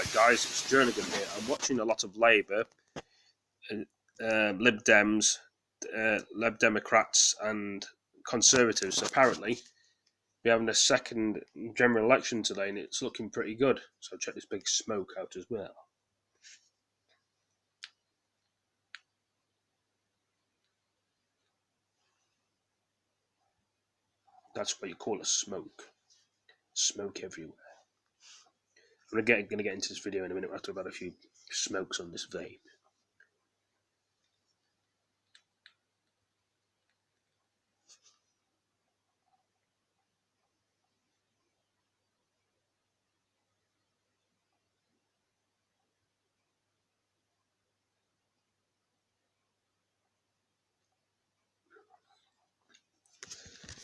Right, guys, it's Jerningam here. I'm watching a lot of Labour, Lib Dems, Lib Democrats and Conservatives. Apparently, we're having a second general election today and it's looking pretty good. So check this big smoke out as well. That's what you call a smoke. Smoke everywhere. I'm going to get into this video in a minute after I've had a few smokes on this vape.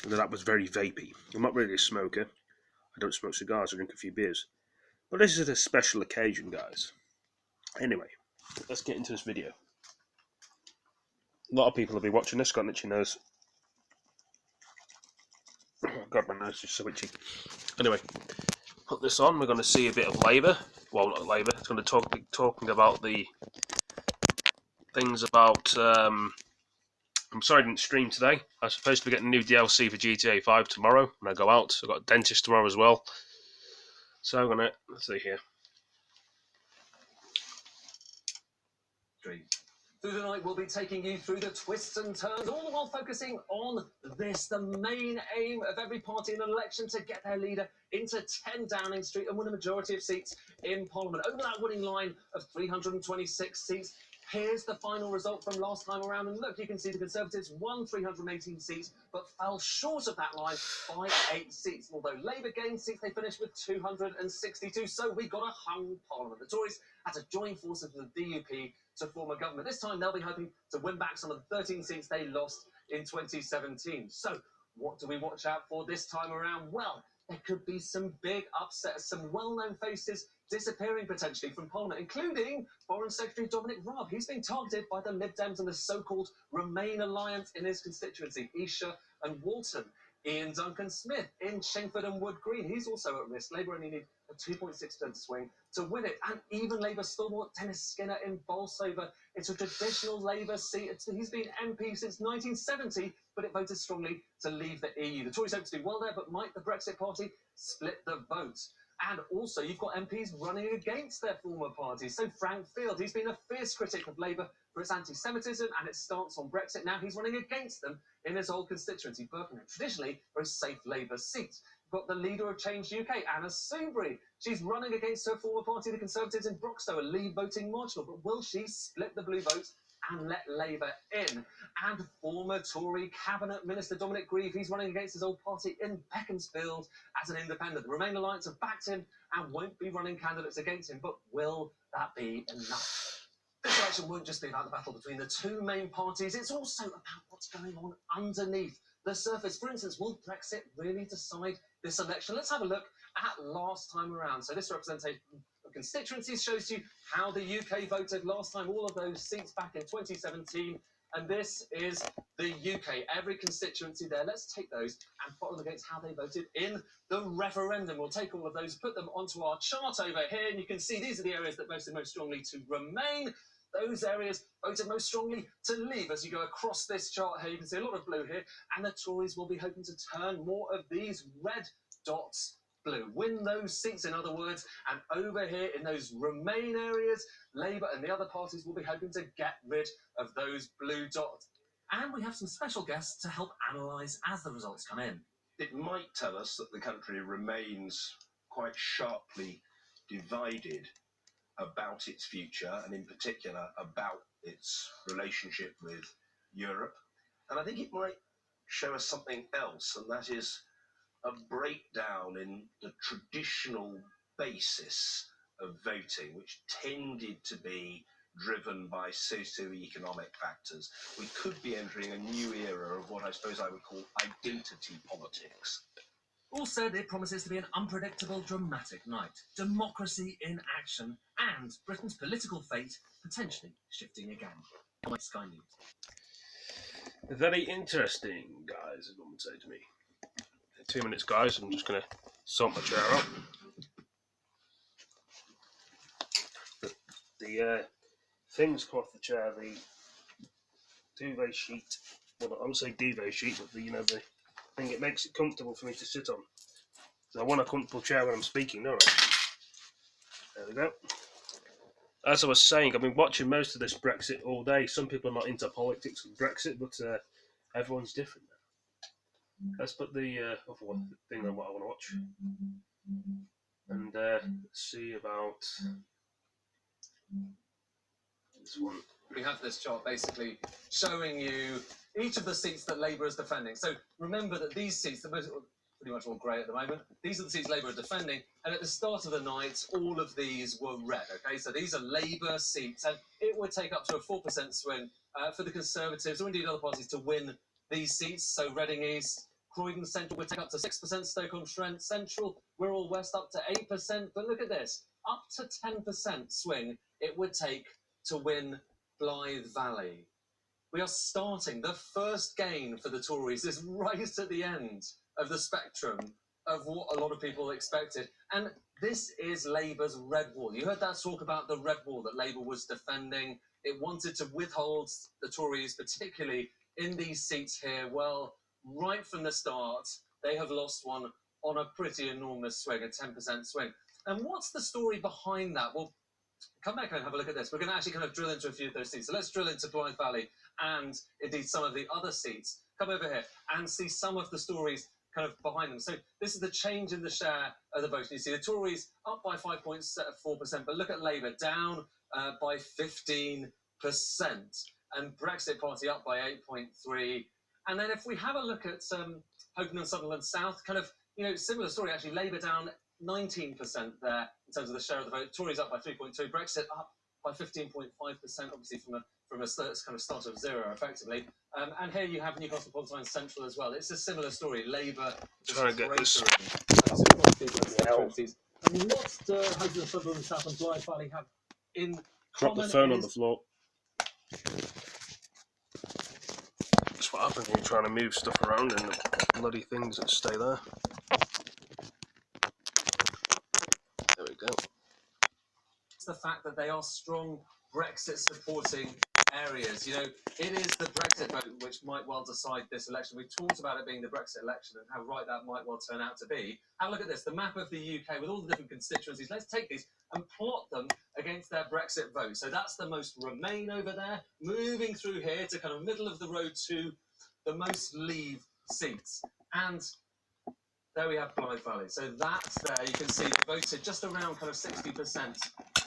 That was very vapey. I'm not really a smoker. I don't smoke cigars, I drink a few beers. But this is a special occasion, guys. Anyway, let's get into this video. A lot of people will be watching this, got an itchy nose. Oh God, my nose is so itchy. Anyway, put this on, we're going to see a bit of Labour. Well, not Labour, it's going to be talking about the things about... I'm sorry I didn't stream today. I was supposed to be getting a new DLC for GTA 5 tomorrow when I go out. I've got a dentist tomorrow as well. So I'm going to... Let's see here. Through the night, we'll be taking you through the twists and turns, all the while focusing on this, the main aim of every party in an election, to get their leader into 10 Downing Street and win a majority of seats in Parliament. Over that winning line of 326 seats, here's the final result from last time around. And look, you can see the Conservatives won 318 seats, but fell short of that line by 8 seats. Although Labour gained seats, they finished with 262. So we got a hung Parliament. The Tories had to join forces with the DUP to form a government. This time they'll be hoping to win back some of the 13 seats they lost in 2017. So what do we watch out for this time around? Well, there could be some big upsets, some well-known faces disappearing potentially from Parliament, including Foreign Secretary Dominic Raab. He's being targeted by the Lib Dems and the so-called Remain Alliance in his constituency, Esher and Walton. Ian Duncan Smith in Chingford and Wood Green, he's also at risk. Labour only need a 2.6% swing to win it. And even Labour stalwart Dennis Skinner in Bolsover, it's a traditional Labour seat. He's been MP since 1970, but it voted strongly to leave the EU. The Tories hope to do well there, but might the Brexit Party split the vote? And also, you've got MPs running against their former parties. So Frank Field, he's been a fierce critic of Labour for its anti-Semitism and its stance on Brexit. Now he's running against them in his old constituency, Birkenhead, traditionally a safe Labour seat. You've got the leader of Change UK, Anna Soubry. She's running against her former party, the Conservatives in Broxtowe, a Leave voting marginal. But will she split the blue vote and let Labour in? And former Tory Cabinet Minister Dominic Grieve, he's running against his old party in Beaconsfield as an independent. The Remain Alliance have backed him and won't be running candidates against him, but will that be enough? This election won't just be about the battle between the two main parties, it's also about what's going on underneath the surface. For instance, will Brexit really decide this election? Let's have a look at last time around. So this representation of constituencies shows you how the UK voted last time, all of those seats back in 2017. And this is the UK, every constituency there. Let's take those and plot them against how they voted in the referendum. We'll take all of those, put them onto our chart over here, and you can see these are the areas that voted most strongly to remain. Those areas voted most strongly to leave. As you go across this chart here, you can see a lot of blue here, and the Tories will be hoping to turn more of these red dots blue. Win those seats, in other words, and over here in those Remain areas, Labour and the other parties will be hoping to get rid of those blue dots. And we have some special guests to help analyse as the results come in. It might tell us that the country remains quite sharply divided about its future, and in particular about its relationship with Europe. And I think it might show us something else, and that is a breakdown in the traditional basis of voting, which tended to be driven by socio-economic factors. We could be entering a new era of what I suppose I would call identity politics. All said, it promises to be an unpredictable, dramatic night. Democracy in action, and Britain's political fate potentially shifting again. Sky News. Very interesting, guys, as one would say to me. 2 minutes, guys. I'm just going to sort my chair out. the things come off the chair, the duvet sheet. Well, I would say duvet sheet, but the thing, it makes it comfortable for me to sit on. So I want a comfortable chair when I'm speaking, don't I? There we go. As I was saying, I've been watching most of this Brexit all day. Some people are not into politics and Brexit, but everyone's different. Let's put the other one thing on what I want to watch. And let's see about this one. We have this chart basically showing you each of the seats that Labour is defending. So remember that these seats, pretty much all grey at the moment, these are the seats Labour are defending, and at the start of the night, all of these were red, okay? So these are Labour seats, and it would take up to a 4% swing for the Conservatives, or indeed other parties, to win these seats. So Reading East, Croydon Central would take up to 6%, Stoke-on-Trent Central, Wirral West up to 8%, but look at this, up to 10% swing it would take to win Blythe Valley. We are starting. The first gain for the Tories is right at the end of the spectrum of what a lot of people expected. And this is Labour's red wall. You heard that talk about the red wall that Labour was defending. It wanted to withhold the Tories, particularly in these seats here. Well, right from the start, they have lost one on a pretty enormous swing, a 10% swing. And what's the story behind that? Well, come back and have a look at this. We're going to actually kind of drill into a few of those seats. So let's drill into Blythe Valley and indeed some of the other seats. Come over here and see some of the stories kind of behind them. So this is the change in the share of the vote. And you see the Tories up by 5.4%, but look at Labour down by 15%, and Brexit Party up by 8.3%. And then if we have a look at Houghton and Sutherland South, kind of, similar story actually. Labour down 19% there in terms of the share of the vote. Tories up by 3.2%, Brexit up by 15.5%, obviously from a kind of start of zero, effectively. And here you have Newcastle upon Tyne Central as well. It's a similar story. Labour Trying to get this. And what Houghton and Sutherland South and Blythe Valley have in Drop the phone on the floor. That's what happens when you're trying to move stuff around and the bloody things that stay there. There we go. It's the fact that they are strong Brexit supporting areas. It is the Brexit vote which might well decide this election. We've talked about it being the Brexit election and how right that might well turn out to be. Have a look at this, the map of the UK with all the different constituencies. Let's take these and plot them against their Brexit vote. So that's the most Remain over there, moving through here to kind of middle of the road to the most Leave seats. And there we have Blythe Valley. So that's there. You can see they voted just around kind of 60%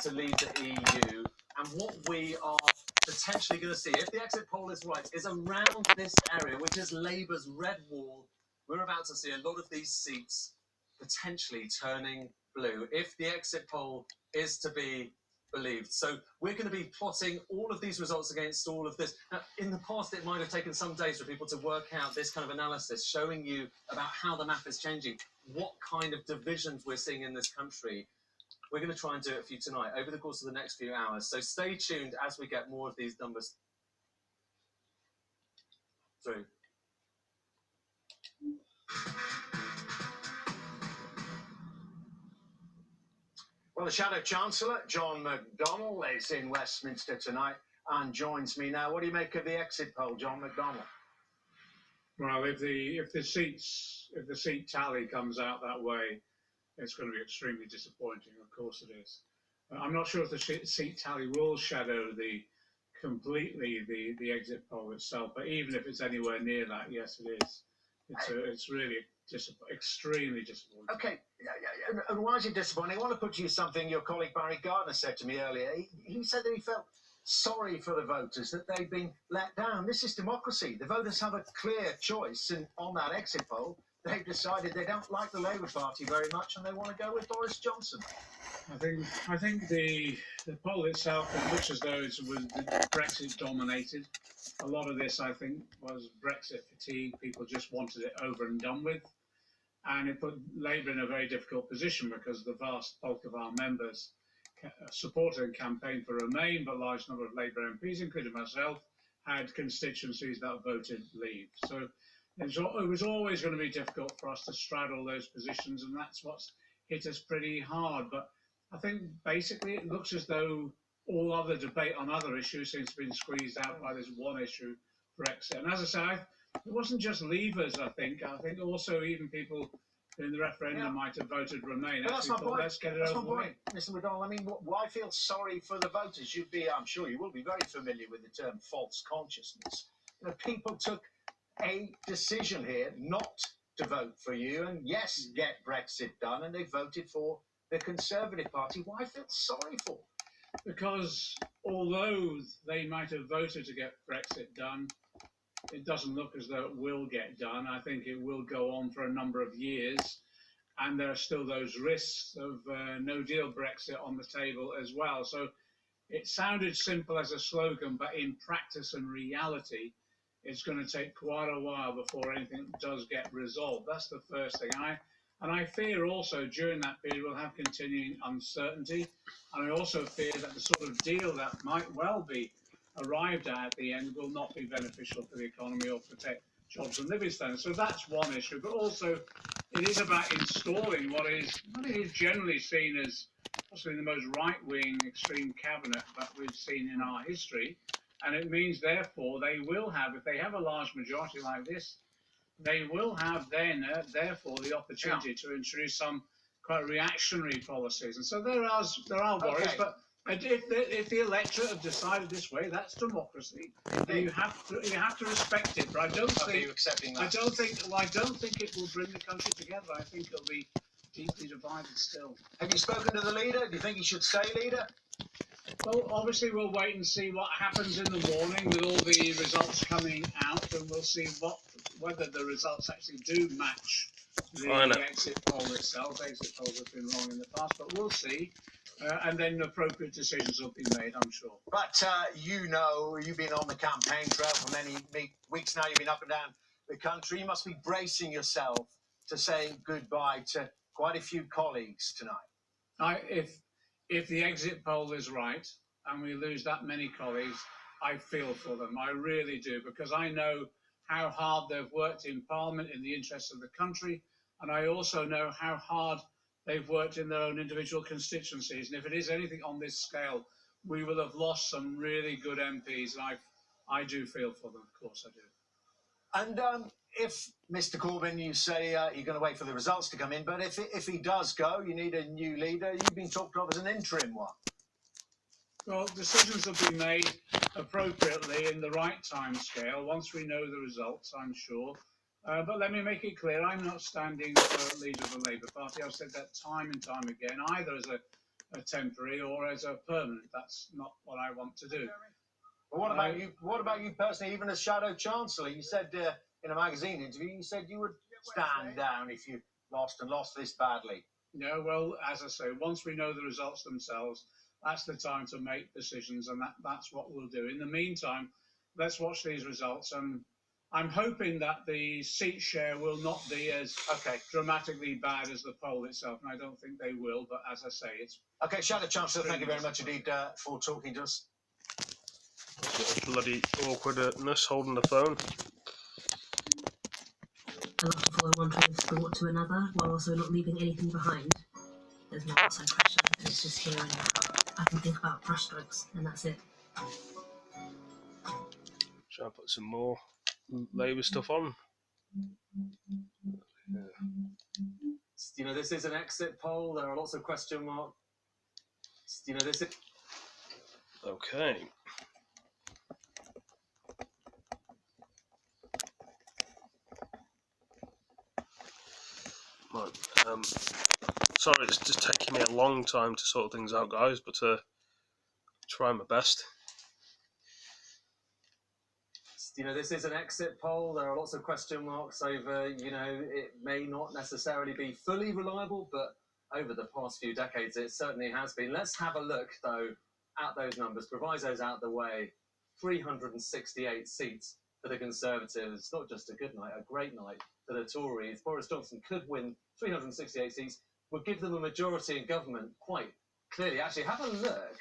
to leave the EU. And what we are potentially going to see, if the exit poll is right, is around this area, which is Labour's red wall. We're about to see a lot of these seats potentially turning blue, if the exit poll is to be believed. So we're going to be plotting all of these results against all of this. Now, in the past, it might have taken some days for people to work out this kind of analysis, showing you about how the map is changing, what kind of divisions we're seeing in this country. We're going to try and do it for you tonight over the course of the next few hours. So stay tuned as we get more of these numbers through. Well, the Shadow Chancellor, John McDonnell, is in Westminster tonight and joins me now. What do you make of the exit poll, John McDonnell? Well, if the seat tally comes out that way, it's going to be extremely disappointing. Of course, it is. I'm not sure if the seat tally will shadow completely the exit poll itself, but even if it's anywhere near that, yes, it is. It's really extremely disappointing. Okay, and why is it disappointing? I want to put to you something your colleague Barry Gardner said to me earlier. He said that he felt sorry for the voters, that they've been let down. This is democracy. The voters have a clear choice, and on that exit poll, they've decided they don't like the Labour Party very much and they want to go with Boris Johnson. I think the poll itself, it looks as though it was Brexit dominated. A lot of this, I think, was Brexit fatigue. People just wanted it over and done with. And it put Labour in a very difficult position because the vast bulk of our members supported and campaigned for Remain, but a large number of Labour MPs, including myself, had constituencies that voted Leave. So it was always going to be difficult for us to straddle those positions, and that's what's hit us pretty hard. But I think basically it looks as though all other debate on other issues seems to have been squeezed out by this one issue, Brexit. And as I say, it wasn't just leavers, I think. I think also even people in the referendum might have voted Remain. But that's my point. Let's get it That's over my with. point, Mr. McDonald. I mean, why feel sorry for the voters? You'd be, I'm sure you will be very familiar with the term false consciousness. You know, people took a decision here not to vote for you and, yes, get Brexit done, and they voted for the Conservative Party. Why feel sorry for them? Because although they might have voted to get Brexit done, it doesn't look as though it will get done. I think it will go on for a number of years, and there are still those risks of no-deal Brexit on the table as well. So it sounded simple as a slogan, but in practice and reality, it's going to take quite a while before anything does get resolved. That's the first thing. And I fear also during that period we'll have continuing uncertainty. And I also fear that the sort of deal that might well be arrived at the end will not be beneficial for the economy or protect jobs and living standards. So that's one issue. But also it is about installing what is generally seen as possibly the most right-wing extreme cabinet that we've seen in our history. And it means, therefore, they will have, if they have a large majority like this, they will have then, therefore, the opportunity to introduce some quite reactionary policies. And so there are worries, but if the electorate have decided this way, that's democracy. And you have to respect it. But I don't think accepting that? I don't think it will bring the country together. I think it'll be deeply divided still. Have you spoken to the leader? Do you think he should stay leader? Well, obviously we'll wait and see what happens in the morning with all the results coming out, and we'll see whether the results actually do match the exit poll itself. Exit polls have been wrong in the past, but we'll see. And then appropriate decisions will be made, I'm sure. But you know, you've been on the campaign trail for many weeks now. You've been up and down the country. You must be bracing yourself to say goodbye to quite a few colleagues tonight. If the exit poll is right and we lose that many colleagues, I feel for them. I really do, because I know how hard they've worked in Parliament in the interests of the country, and I also know how hard they've worked in their own individual constituencies. And if it is anything on this scale, we will have lost some really good MPs, and I do feel for them, of course I do. And if Mr. Corbyn, you say you're going to wait for the results to come in, but if he does go, you need a new leader. You've been talked of as an interim one. Well, decisions will be made appropriately in the right time scale once we know the results, I'm sure. But let me make it clear, I'm not standing for leader of the Labour Party. I've said that time and time again, either as a temporary or as a permanent. That's not what I want to do. Well, what about you personally, even as Shadow Chancellor? You said in a magazine interview, you said you would stand down if you lost this badly. No, well, as I say, once we know the results themselves, that's the time to make decisions, and that's what we'll do. In the meantime, let's watch these results, and I'm hoping that the seat share will not be as dramatically bad as the poll itself, and I don't think they will, but as I say, it's... Okay, Shadow Chancellor, thank you very much indeed for talking to us. Bloody awkwardness holding the phone. A lot to follow one train of thought to another, while also not leaving anything behind. There's no outside pressure, and it's just here and now. I can think about brushstrokes, and that's it. Try and put some more Labour stuff on. Yeah. You know, this is an exit poll. There are lots of question marks. You know, this is... Okay. Right. Sorry, it's just taking me a long time to sort things out, guys, but try my best. You know, this is an exit poll. There are lots of question marks over, you know, it may not necessarily be fully reliable, but over the past few decades, it certainly has been. Let's have a look, though, at those numbers. Provisos out the way. 368 seats for the Conservatives. It's not just a good night, a great night for the Tories. Boris Johnson could win 368 seats, would give them a majority in government quite clearly. Actually, have a look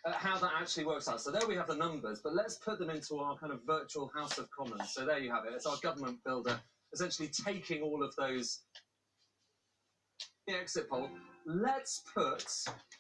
at how that actually works out. So there we have the numbers, but let's put them into our kind of virtual House of Commons. So there you have it. It's our government builder, essentially taking all of those the exit poll let's put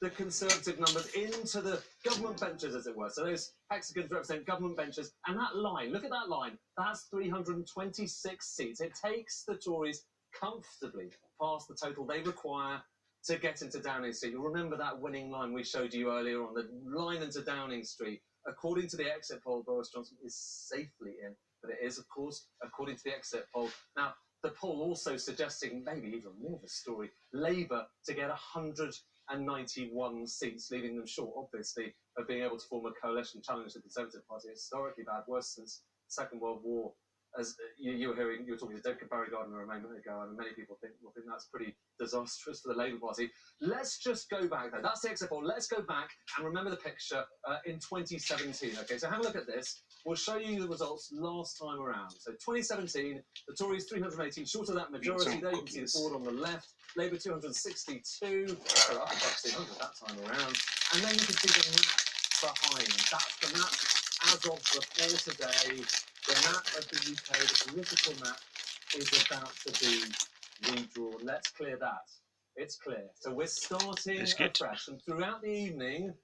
the Conservative numbers into the government benches, as it were. So those hexagons represent government benches. And that line, look at that line, that's 326 seats. It takes the Tories comfortably past the total they require to get into Downing Street. You'll remember that winning line we showed you earlier on, the line into Downing Street. According to the exit poll, Boris Johnson is safely in, but it is, of course, according to the exit poll. Now, the poll also suggesting maybe even more of a story, Labour to get 191 seats, leaving them short, obviously, of being able to form a coalition challenge the Conservative Party. Historically bad, worse since the Second World War. As you were talking to Barry Gardiner a moment ago, and many people think that's pretty disastrous for the Labour Party. Let's just go back, though. That's the exit poll. Let's go back and remember the picture in 2017. Okay, so have a look at this. We'll show you the results last time around. So 2017, the Tories 318, short of that majority. There you can see the board on the left. Labour 262, so up above 200 that time around. And then you can see the map behind. That's the map as of before today. The map of the UK, the political map, is about to be redrawn. Let's clear that. It's clear. So we're starting afresh. And throughout the evening,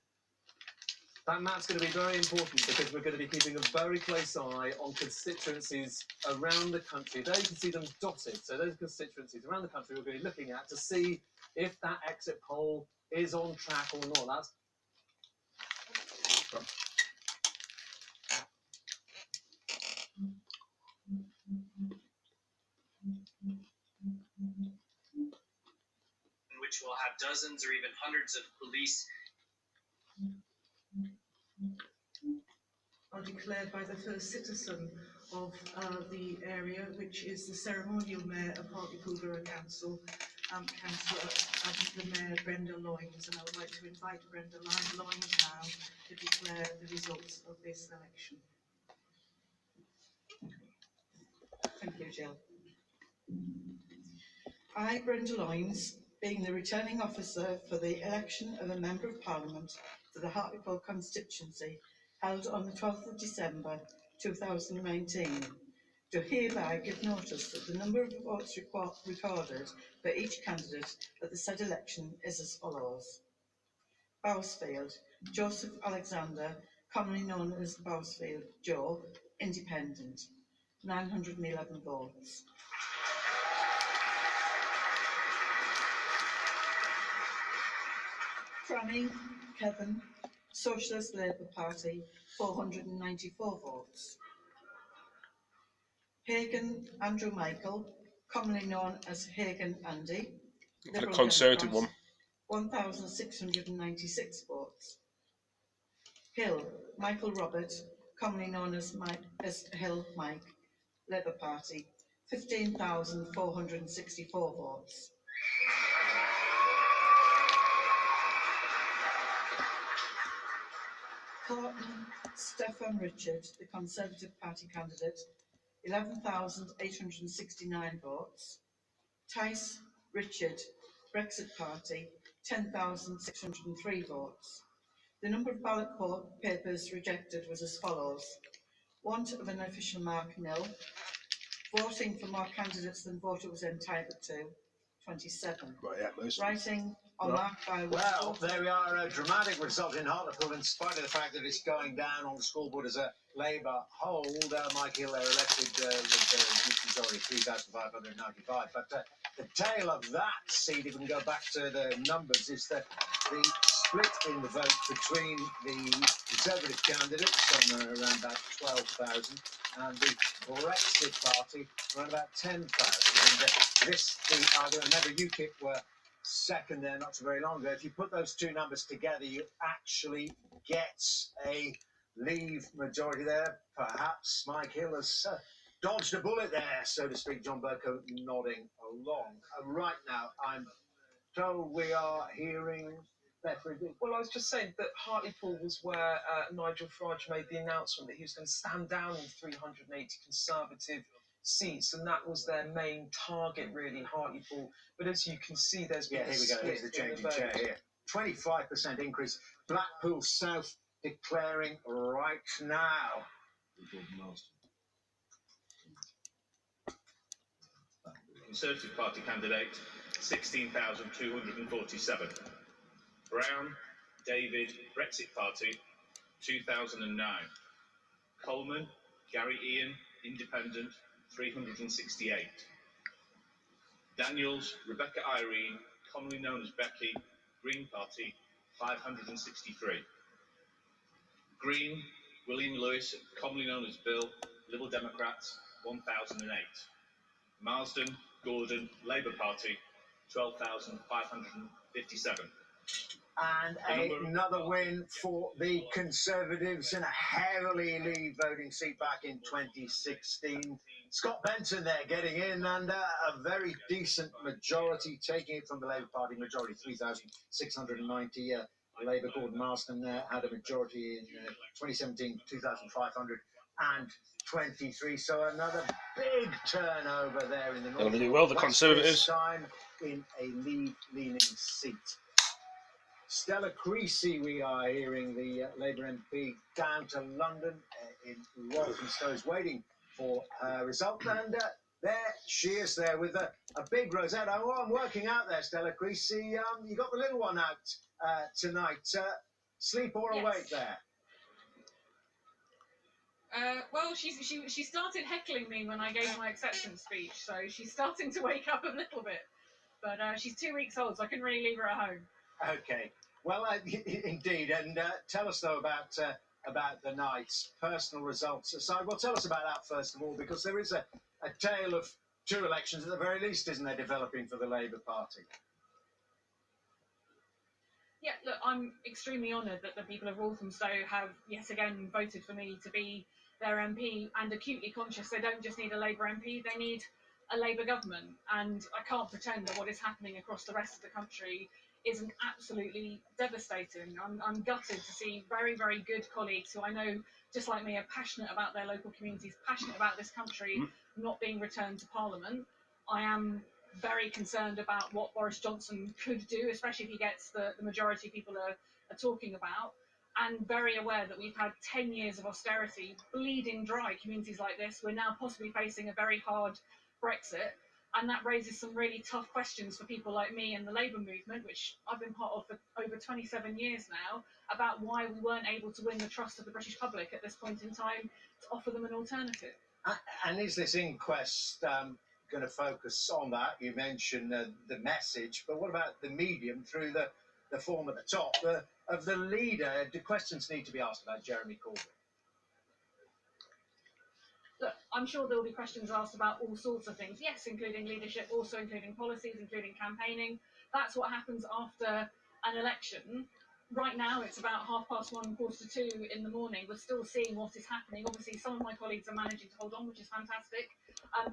that map's going to be very important because we're going to be keeping a very close eye on constituencies around the country. There you can see them dotted. So those constituencies around the country we're going to be looking at to see if that exit poll is on track or not. That's which will have dozens or even hundreds of police are declared by the first citizen of the area, which is the ceremonial mayor of Hartlepool Borough Council, Councillor the Mayor Brenda Loynes, and I would like to invite Brenda Loynes now to declare the results of this election. Thank you, Jill. I, Brenda Loynes, being the returning officer for the election of a Member of Parliament for the Hartlepool constituency, held on the 12th of December 2019, do hereby give notice that the number of votes recorded for each candidate at the said election is as follows. Bousfield, Joseph Alexander, commonly known as Bousfield Joe, Independent, 911 votes. Franny Kevin, Socialist Labour Party, 494 votes. Hagan Andrew Michael, commonly known as Hagan Andy, The Conservative Democrat, 1,696 votes. Hill Michael Robert, commonly known as Hill Mike, Labour Party, 15,464 votes. Corton Stefan Richard, the Conservative Party candidate, 11,869 votes. Tice Richard, Brexit Party, 10,603 votes. The number of ballot papers rejected was as follows. Want of an official mark, nil. Voting for more candidates than voter was entitled to, 27. Writing on mark by... Well, there we are, a dramatic result in Hartlepool, in spite of the fact that it's going down on the scoreboard as a Labour hold. Mike Hill, they're elected with a majority of 3,595. But the tale of that seat, if we can go back to the numbers, is that the split in the vote between the Conservative candidates, somewhere around about 12,000, and the Brexit Party, around about 10,000. And either Member UKIP were second there not so very long ago. If you put those two numbers together, you actually get a Leave majority there. Perhaps Mike Hill has dodged a bullet there, so to speak. John Bercow nodding along. Right now, I'm told we are hearing... Well, I was just saying that Hartlepool was where Nigel Farage made the announcement that he was going to stand down in 380 Conservative seats, and that was their main target, really, Hartlepool. But as you can see, there's been here we go. Here's the changing chair here. 25% increase. Blackpool South declaring right now. Conservative Party candidate 16,247. Brown, David, Brexit Party, 2009. Coleman, Gary Ian, Independent, 368. Daniels, Rebecca Irene, commonly known as Becky, Green Party, 563. Green, William Lewis, commonly known as Bill, Liberal Democrats, 1008. Marsden, Gordon, Labour Party, 12,557. And another win for the Conservatives in a heavily Leave voting seat back in 2016. Scott Benton there getting in, and a very decent majority, taking it from the Labour Party majority, 3,690. Labour Gordon Marsden had a majority in 2017, 2,523. So another big turnover there in the north. They're going to do well, the Conservatives. This time in a Leave-leaning seat. Stella Creasy, we are hearing, the Labour MP down to London in Walthamstow, is waiting for her result. And there she is there with a big rosette. Oh, I'm working out there, Stella Creasy. You got the little one out tonight. Sleep or awake there? Well, she started heckling me when I gave my acceptance speech, so she's starting to wake up a little bit. But she's 2 weeks old, so I couldn't really leave her at home. Okay. Well, indeed. And tell us, though, about the night's personal results aside. Well, tell us about that, first of all, because there is a tale of two elections, at the very least, isn't there, developing for the Labour Party? Yeah, look, I'm extremely honoured that the people of Walthamstow have yet again voted for me to be their MP, and acutely conscious they don't just need a Labour MP, they need a Labour government. And I can't pretend that what is happening across the rest of the country isn't absolutely devastating. I'm gutted to see very, very good colleagues who I know, just like me, are passionate about their local communities, passionate about this country, not being returned to Parliament. I am very concerned about what Boris Johnson could do, especially if he gets the majority people are talking about, and very aware that we've had 10 years of austerity, bleeding dry communities like this. We're now possibly facing a very hard Brexit, and that raises some really tough questions for people like me and the Labour movement, which I've been part of for over 27 years now, about why we weren't able to win the trust of the British public at this point in time to offer them an alternative. And is this inquest going to focus on that? You mentioned the message, but what about the medium through the form at the top of the leader? Do questions need to be asked about Jeremy Corby? Look, I'm sure there will be questions asked about all sorts of things. Yes, including leadership, also including policies, including campaigning. That's what happens after an election. Right now, it's about 1:30, 1:45 in the morning. We're still seeing what is happening. Obviously, some of my colleagues are managing to hold on, which is fantastic.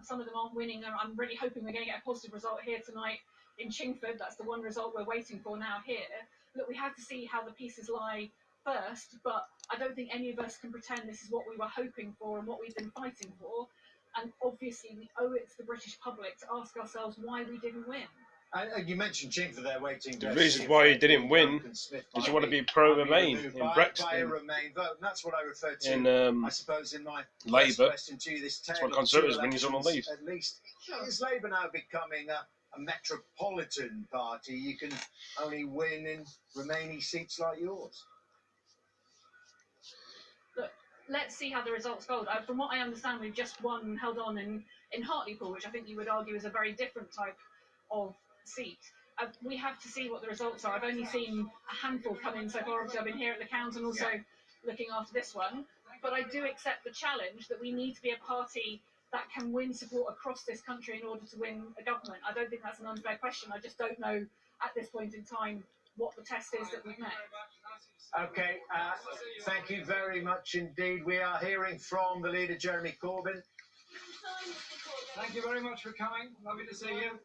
Some of them aren't winning. I'm really hoping we're going to get a positive result here tonight in Chingford. That's the one result we're waiting for now here. Look, we have to see how the pieces lie first, but I don't think any of us can pretend this is what we were hoping for and what we've been fighting for. And obviously, we owe it to the British public to ask ourselves why we didn't win. You mentioned Chingford there waiting. The reason why he didn't win is you want to be pro-Remain in Brexit. By a Remain vote. And that's what I referred to, I suppose, in my Labour. question to you. This that's what Conservatives when he's on leave. At least, is Labour now becoming a metropolitan party? You can only win in Remainy seats like yours. Look, let's see how the results go. From what I understand, we've just held on in Hartlepool, which I think you would argue is a very different type of seat. We have to see what the results are. I've only seen a handful come in so far. Obviously, I've been here at the count and also looking after this one. But I do accept the challenge that we need to be a party that can win support across this country in order to win a government. I don't think that's an unfair question. I just don't know at this point in time what the test is that we've met. Okay, thank you very much indeed. We are hearing from the leader, Jeremy Corbyn. Thank you very much for coming. Lovely to see you.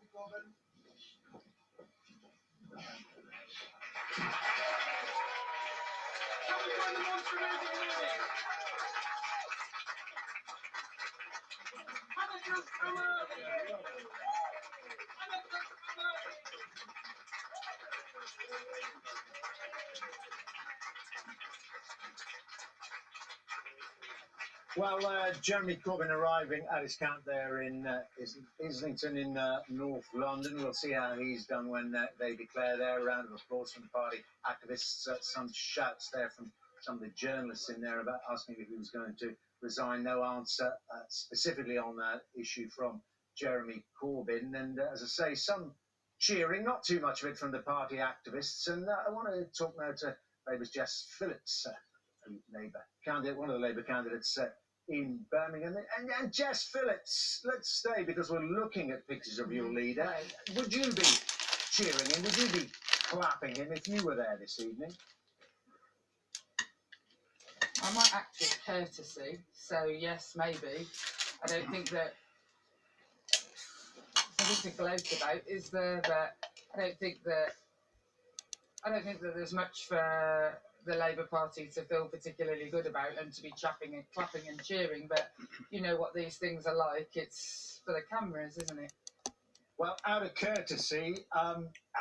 Can we find the monster music movie? Well, Jeremy Corbyn arriving at his camp there in Islington in North London. We'll see how he's done when they declare their round of applause from the party activists. Some shouts there from some of the journalists in there about asking if he was going to resign. No answer specifically on that issue from Jeremy Corbyn. And as I say, some cheering, not too much of it from the party activists. And I want to talk now to Labour's Jess Phillips, Labour candidate, one of the Labour candidates in Birmingham. And Jess Phillips, let's stay because we're looking at pictures of your leader. Would you be cheering him? Would you be clapping him if you were there this evening? I might act with courtesy, so yes, maybe. I don't think that something to gloat about, is there? But I don't think that there's much for the Labour Party to feel particularly good about and to be clapping and cheering. But you know what these things are like. It's for the cameras, isn't it? Well, out of courtesy, I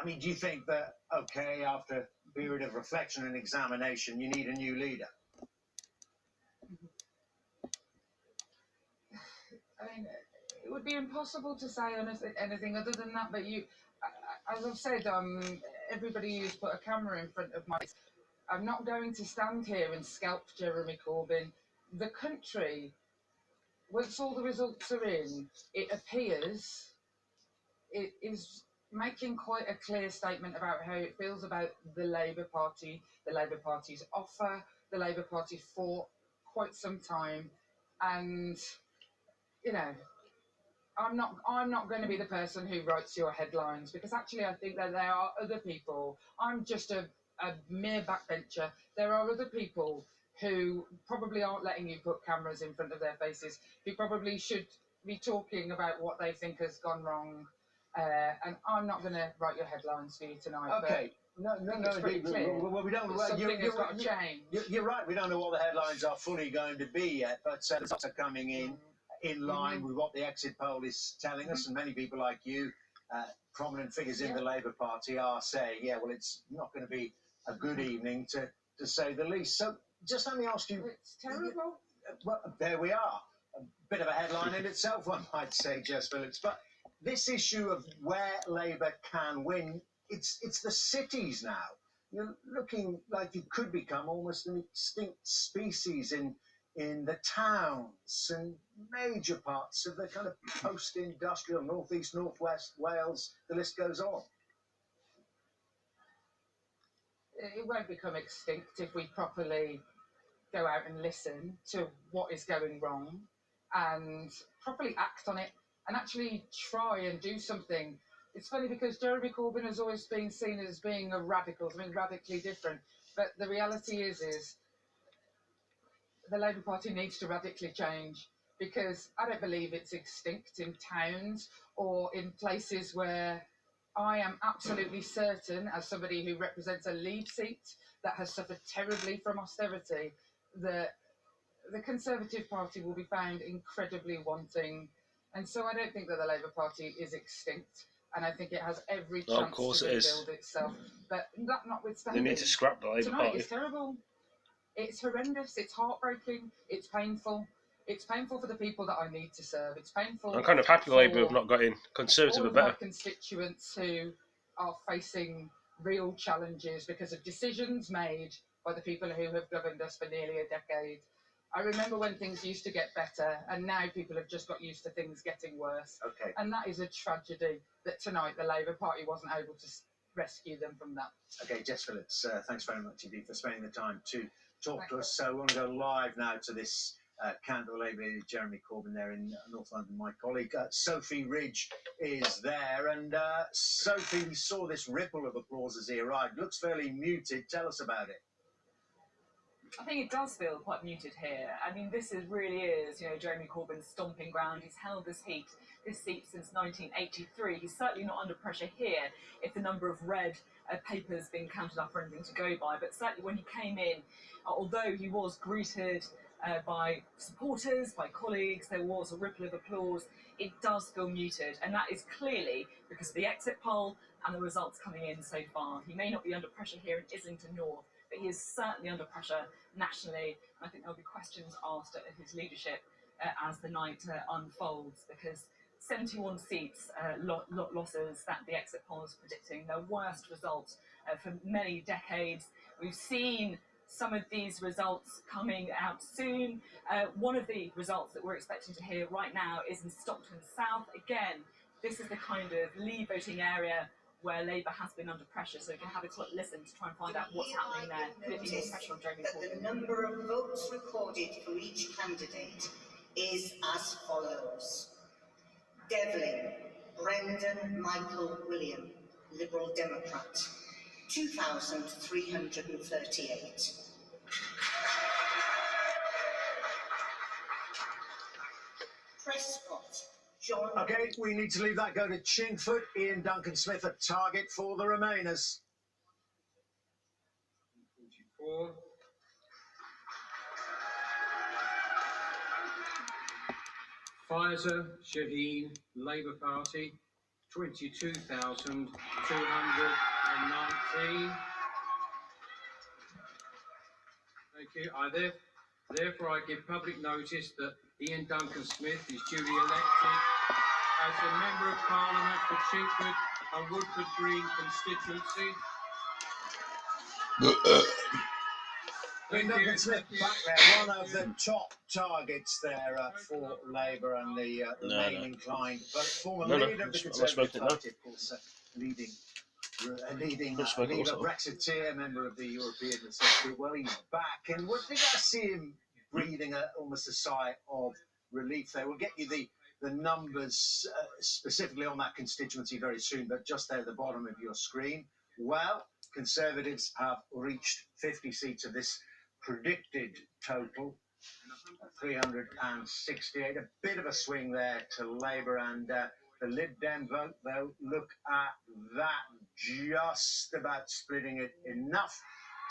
mean, do you think that, okay, after a period of reflection and examination, you need a new leader? I mean, it would be impossible to say anything other than that, but as I've said, everybody who's put a camera in front of my face, I'm not going to stand here and scalp Jeremy Corbyn. The country, once all the results are in, it appears it is making quite a clear statement about how it feels about the Labour Party, the Labour Party's offer, the Labour Party for quite some time, and you know, I'm not going to be the person who writes your headlines, because actually I think that there are other people. I'm just a mere backbencher. There are other people who probably aren't letting you put cameras in front of their faces, who probably should be talking about what they think has gone wrong. And I'm not going to write your headlines for you tonight. Okay. No. Well, we don't. Something has got to change. You're right. We don't know what the headlines are fully going to be yet, but the results are coming in line with what the exit poll is telling us, and many people like you, prominent figures in the Labour Party, are saying, yeah, well, it's not going to be a good evening, to say the least. So just let me ask you. It's terrible. Well, there we are. A bit of a headline in itself, one might say, Jess Phillips. But this issue of where Labour can win, it's the cities now. You're looking like you could become almost an extinct species in the towns and major parts of the kind of post-industrial northeast, northwest Wales. The list goes on. It won't become extinct if we properly go out and listen to what is going wrong and properly act on it and actually try and do something. It's funny because Jeremy Corbyn has always been seen as being a radical, something radically different. But the reality is the Labour Party needs to radically change, because I don't believe it's extinct in towns or in places where I am absolutely certain, as somebody who represents a lead seat that has suffered terribly from austerity, that the Conservative Party will be found incredibly wanting. And so I don't think that the Labour Party is extinct, and I think it has every chance to rebuild itself. But that notwithstanding, they need to scrap the Labour tonight Party. is terrible. It's horrendous. It's heartbreaking. It's painful. It's painful for the people that I need to serve. It's painful. I'm kind of happy Labour have not got in. Conservative are better. All of my constituents who are facing real challenges because of decisions made by the people who have governed us for nearly a decade. I remember when things used to get better, and now people have just got used to things getting worse. Okay. And that is a tragedy that tonight the Labour Party wasn't able to rescue them from that. Okay, Jess Phillips, thanks very much indeed for spending the time to talk to us. So we want to go live now to this candidate Labour, Jeremy Corbyn there in North London. My colleague Sophie Ridge is there, and Sophie, we saw this ripple of applause as he arrived. Looks fairly muted. Tell us about it. I think it does feel quite muted here. I mean, this really is, Jeremy Corbyn's stomping ground. He's held this seat since 1983. He's certainly not under pressure here if the number of red papers being counted up or anything to go by. But certainly when he came in, although he was greeted by supporters, by colleagues, there was a ripple of applause. It does feel muted, and that is clearly because of the exit poll and the results coming in so far. He may not be under pressure here in Islington North, but he is certainly under pressure nationally. And I think there'll be questions asked at his leadership as the night unfolds, because 71 seats losses that the exit polls are predicting, their worst result for many decades. We've seen some of these results coming out soon. One of the results that we're expecting to hear right now is in Stockton South. Again, this is the kind of Leave voting area where Labour has been under pressure, so we can have a quick listen to try and find out what's happening there. Could it be more pressure on Jeremy Corby? The number of votes recorded for each candidate is as follows. Devlin, Brendan Michael William, Liberal Democrat, 2,338. Prescott, John. Okay, we need to leave that go to Chingford. Ian Duncan Smith a target for the Remainers. 44. Pfizer, Shaheen, Labour Party, 22,219. Thank you. Therefore, I give public notice that Ian Duncan Smith is duly elected as a Member of Parliament for Chingford and Woodford Green constituency. Ian Duncan Smith back there, one of the top targets there for Labour and the Remain inclined, but former leader of the Conservative Party, of course, leading Leaver Brexiteer, member of the European Research Group. Well, he's back, and we think I see him breathing almost a sigh of relief there. We'll get you the numbers specifically on that constituency very soon, but just there at the bottom of your screen. Well, Conservatives have reached 50 seats of this predicted total, 368. A bit of a swing there to Labour, and the Lib Dem vote, though, look at that, just about splitting it enough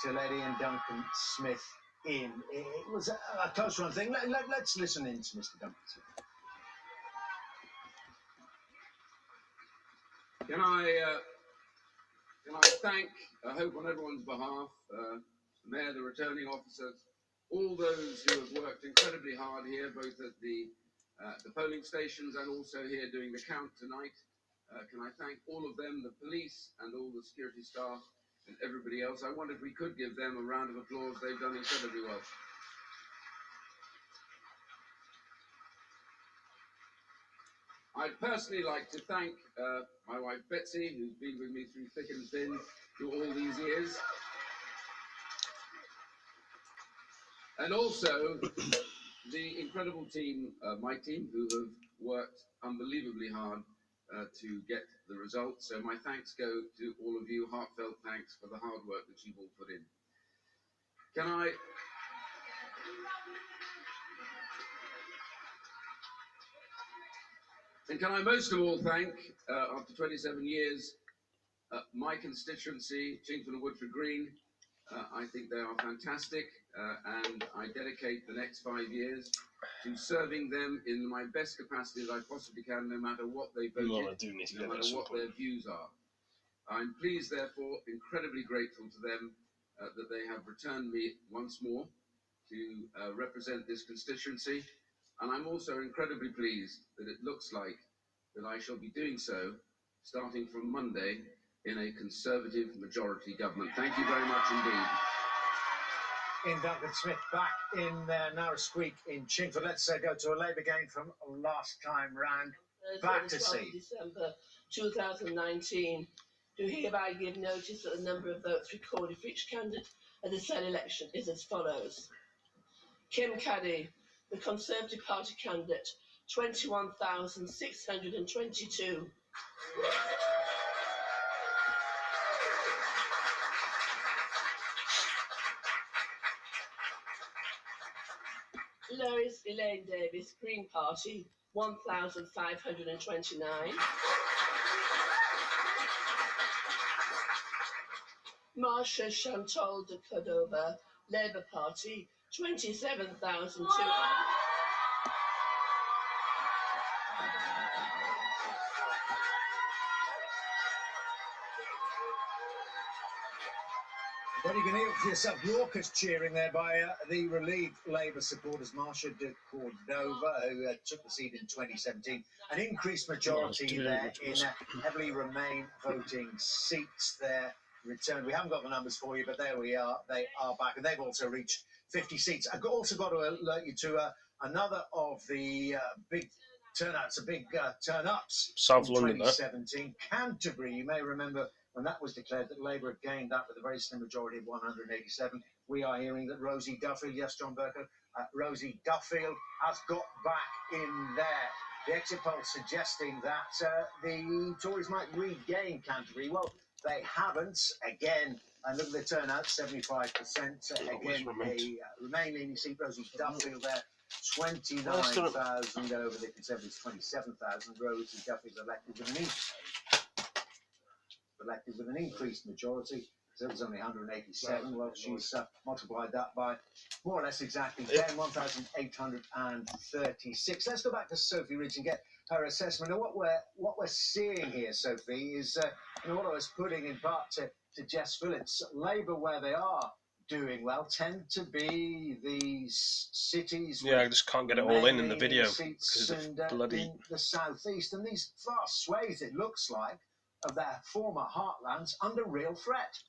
to let Ian Duncan Smith in. It was a close run thing. Let's listen in to Mr. Duncan Smith. Can I thank, I hope on everyone's behalf, the Mayor, the returning officers, all those who have worked incredibly hard here, both at the polling stations and also here doing the count tonight. Can I thank all of them, the police and all the security staff and everybody else. I wonder if we could give them a round of applause. They've done incredibly well. I'd personally like to thank my wife Betsy, who's been with me through thick and thin through all these years. And also the incredible team, my team, who have worked unbelievably hard to get the results. So my thanks go to all of you, heartfelt thanks for the hard work that you've all put in. Can I most of all thank, after 27 years, my constituency, Chingford and Woodford Green. I think they are fantastic, and I dedicate the next 5 years to serving them in my best capacity that I possibly can, no matter what they voted, no matter what their views are. I'm pleased, therefore, incredibly grateful to them that they have returned me once more to represent this constituency, and I'm also incredibly pleased that it looks like that I shall be doing so starting from Monday in a Conservative majority government. Thank you very much indeed. Ian Duncan Smith back in Narrow Squeak in Chingford. Let's go to a Labour gain from last time round. Back to see. December 2019, do hereby give notice that the number of votes recorded for each candidate at the said election is as follows. Kim Caddy, the Conservative Party candidate, 21,622. Lois Elaine Davis, Green Party, 1,529. Marsha Chantal de Cordova, Labour Party, 27,200. Well, you can hear for yourself raucous cheering there by the relieved Labour supporters, Marsha de Cordova, who took the seat in 2017. An increased majority there in heavily Remain voting seats there returned. We haven't got the numbers for you, but there we are. They are back, and they've also reached 50 seats. I've also got to alert you to another of the big turnouts, big turn-ups South in London, 2017. Canterbury, you may remember when that was declared that Labour had gained that with a very slim majority of 187. We are hearing that Rosie Duffield, yes, John Burko, Rosie Duffield has got back in there. The exit poll suggesting that the Tories might regain Canterbury. Well, they haven't. Again, and look at the turnout, 75%. Again, a Remain-leaning seat, Rosie Duffield there. 29,000 over the Conservatives, 27,000. Rosie Duffield elected with an increased majority. So it was only 187. Well, she's multiplied that by more or less exactly 1,836. Let's go back to Sophie Ridge and get her assessment. And what we're seeing here, Sophie, is what I was putting in part to Jess Phillips. Labour, where they are doing well, tend to be these cities. Yeah, I just can't get it all in the video because and, bloody in the southeast, and these vast swathes, it looks like, of their former heartlands under real threat.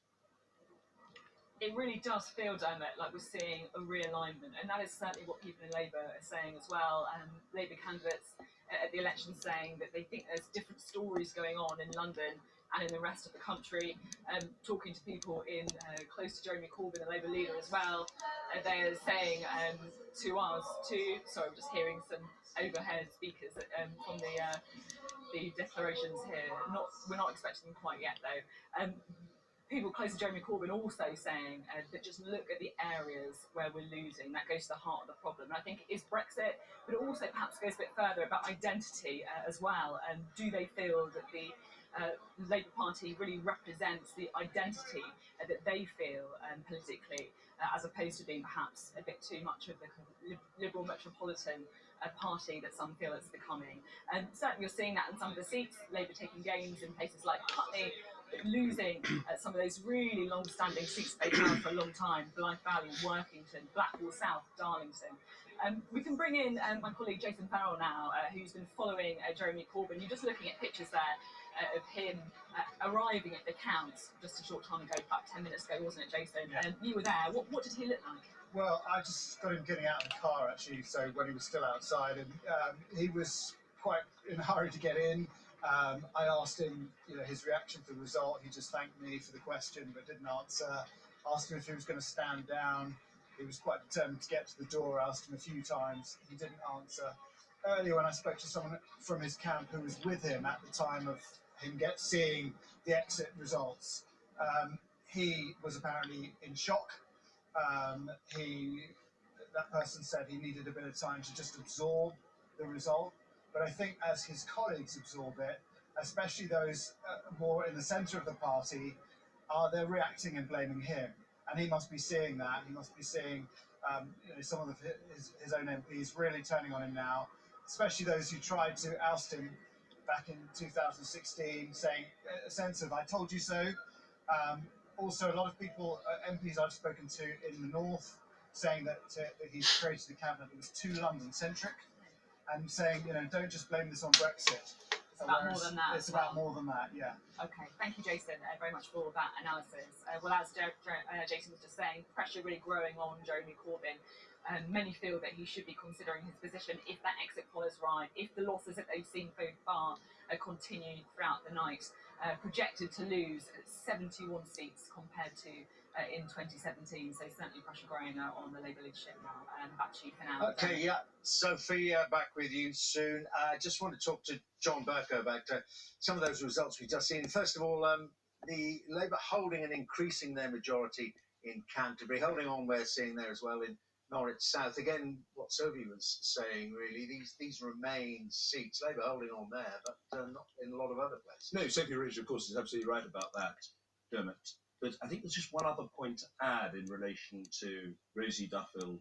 It really does feel, don't it, like we're seeing a realignment, and that is certainly what people in Labour are saying as well. Labour candidates at the election saying that they think there's different stories going on in London and in the rest of the country. Talking to people in close to Jeremy Corbyn, the Labour leader as well, they're saying to us, sorry, I'm just hearing some overhead speakers from the declarations here. We're not expecting them quite yet though. People close to Jeremy Corbyn also saying that just look at the areas where we're losing. That goes to the heart of the problem. And I think it is Brexit, but it also perhaps goes a bit further about identity as well. And do they feel that the Labour Party really represents the identity that they feel politically, as opposed to being perhaps a bit too much of the liberal metropolitan party that some feel it's becoming. And certainly you're seeing that in some of the seats. Labour taking gains in places like Putney, losing some of those really long-standing seats they've had for a long time: Blythe Valley, Workington, Blackwall South, Darlington. We can bring in my colleague Jason Farrell now, who's been following Jeremy Corbyn. You're just looking at pictures there of him arriving at the count just a short time ago, about 10 minutes ago, wasn't it, Jason? Yeah. You were there. What did he look like? Well, I just got him getting out of the car, actually, so when he was still outside, and he was quite in a hurry to get in. I asked him, his reaction to the result. He just thanked me for the question, but didn't answer. Asked him if he was going to stand down. He was quite determined to get to the door. Asked him a few times. He didn't answer. Earlier, when I spoke to someone from his camp who was with him at the time of him seeing the exit results, he was apparently in shock. That person said he needed a bit of time to just absorb the result. But I think as his colleagues absorb it, especially those more in the centre of the party, they're reacting and blaming him. And he must be seeing that. He must be seeing some of his own MPs really turning on him now, especially those who tried to oust him back in 2016, saying a sense of, I told you so. Also, a lot of people, MPs I've spoken to in the north, saying that he's created a cabinet that was too London-centric, and saying, don't just blame this on Brexit. It's about more than that. It's about more than that, yeah. Okay, thank you, Jason, very much for that analysis. Well, as Jason was just saying, pressure really growing on Jeremy Corbyn. Many feel that he should be considering his position if that exit poll is right, if the losses that they've seen so far continue throughout the night. Projected to lose 71 seats compared to in 2017, so certainly pressure growing on the Labour leadership now. Back to you for now. Okay, yeah, Sophie, back with you soon. I just want to talk to John Burko about some of those results we've just seen. First of all, the Labour holding and increasing their majority in Canterbury, holding on, we're seeing there as well in Norwich South. Again, what Sophie was saying, really, these Remain seats, Labour holding on there, but not in a lot of other places. No, Sophie Ridge, of course, is absolutely right about that, Dermot. But I think there's just one other point to add in relation to Rosie Duffield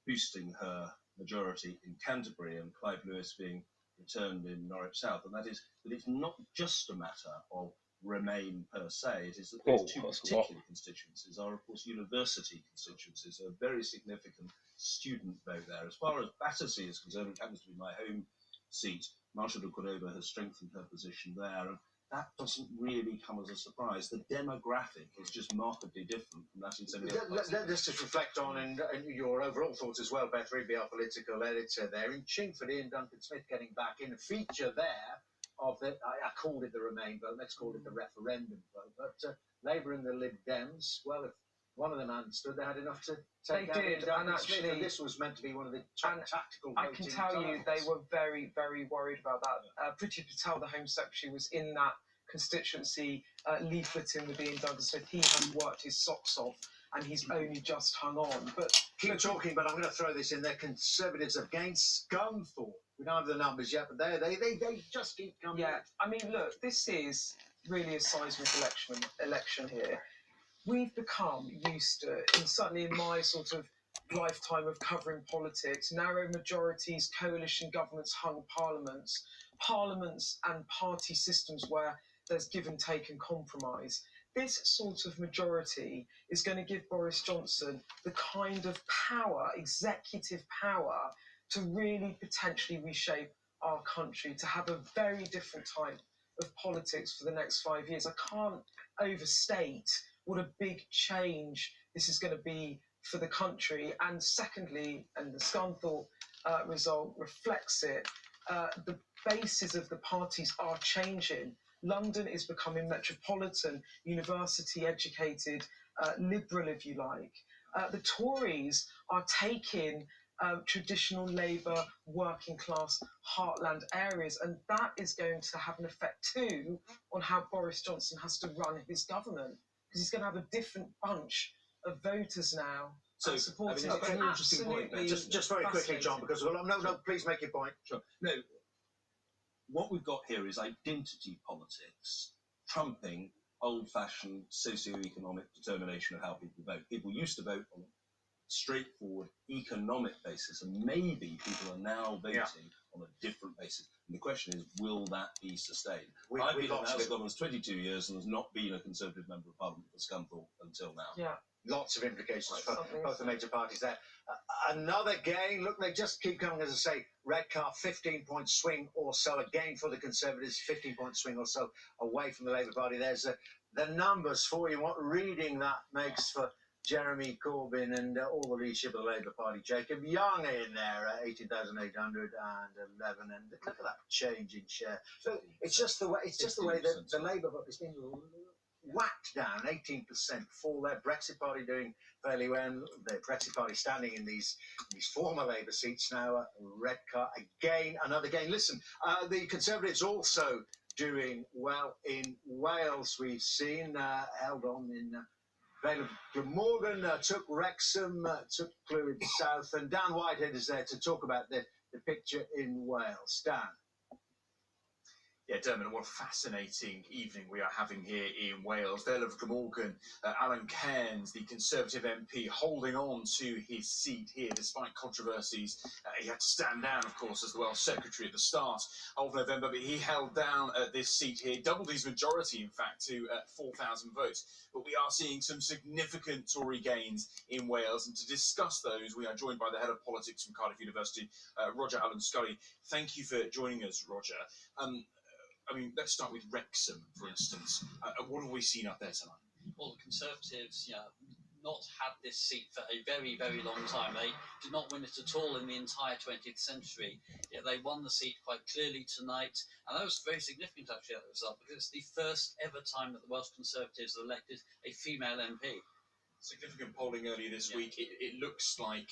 boosting her majority in Canterbury and Clive Lewis being returned in Norwich South, and that is that it's not just a matter of Remain per se. It is that those two that's a particular lot. constituencies are, of course, university constituencies, a very significant student vote there. As far as Battersea is concerned, which happens to be my home seat, Marcia de Cordova has strengthened her position there, and that doesn't really come as a surprise. The demographic is just markedly different from that in so many other places. Let's just reflect on and your overall thoughts as well, Beth Rigby, our political editor there. In Chingford, Ian Duncan-Smith getting back in a feature there of the, I called it the Remain vote, let's call it the referendum vote. But Labour and the Lib Dems, well, if one of them understood, they had enough to take out Ian Duncan-Smith, and this was meant to be one of the tactical votes. I can tell you they were very, very worried about that. Priti Patel, the Home Secretary, was in that constituency leafleting with Ian Duncan-Smith. He has worked his socks off, and he's only just hung on. But keep talking, but I'm going to throw this in there. Conservatives against Scunthorpe. We don't have the numbers yet, but they just keep coming. Yeah, I mean, look, this is really a seismic election here. We've become used to, and certainly in my sort of lifetime of covering politics, narrow majorities, coalition governments, hung parliaments and party systems where there's give and take and compromise. This sort of majority is going to give Boris Johnson the kind of power, executive power, to really potentially reshape our country, to have a very different type of politics for the next 5 years. I can't overstate what a big change this is going to be for the country. And secondly, and the Scunthorpe result reflects it, the bases of the parties are changing. London is becoming metropolitan, university-educated, liberal, if you like. The Tories are taking traditional Labour, working-class, heartland areas, and that is going to have an effect too on how Boris Johnson has to run his government, because he's going to have a different bunch of voters now. So, supporting it's an interesting point. Just very quickly, John, because no, please make your point. Sure. No, what we've got here is identity politics trumping old-fashioned socio-economic determination of how people vote. People used to vote on a straightforward economic basis, and maybe people are now voting on a different basis. And the question is, will that be sustained? I've been in the House of Commons 22 years and there's not been a Conservative Member of Parliament for Scunthorpe until now. Yeah. Lots of implications for both the major parties there. Another gain, look, they just keep coming, as I say, Redcar, 15-point swing or so, again for the Conservatives, 15-point swing or so away from the Labour Party. There's the numbers for you, what reading that makes for Jeremy Corbyn and all the leadership of the Labour Party. Jacob Young in there, 18,811, and look at that change in share. So it's just the way that the Labour vote has been whacked down, 18% fall there. Brexit Party doing fairly well. The Brexit Party standing in these former Labour seats now. Redcar again, another gain. Listen, the Conservatives also doing well in Wales. We've seen held on in Vale of Glamorgan, took Wrexham, took Clwyd South, and Dan Whitehead is there to talk about the picture in Wales. Dan. Yeah, Dermot, what a fascinating evening we are having here in Wales. Vale of Glamorgan, Alan Cairns, the Conservative MP, holding on to his seat here despite controversies. He had to stand down, of course, as the Welsh Secretary at the start of November, but he held down this seat here, doubled his majority, in fact, to 4,000 votes. But we are seeing some significant Tory gains in Wales, and to discuss those, we are joined by the Head of Politics from Cardiff University, Roger Allen Scully. Thank you for joining us, Roger. I mean, let's start with Wrexham, for instance. What have we seen up there tonight? Well, the Conservatives, not had this seat for a very, very long time. They did not win it at all in the entire 20th century. Yet they won the seat quite clearly tonight, and that was very significant, actually, that result, because it's the first ever time that the Welsh Conservatives elected a female MP. Significant polling earlier this week. It looks like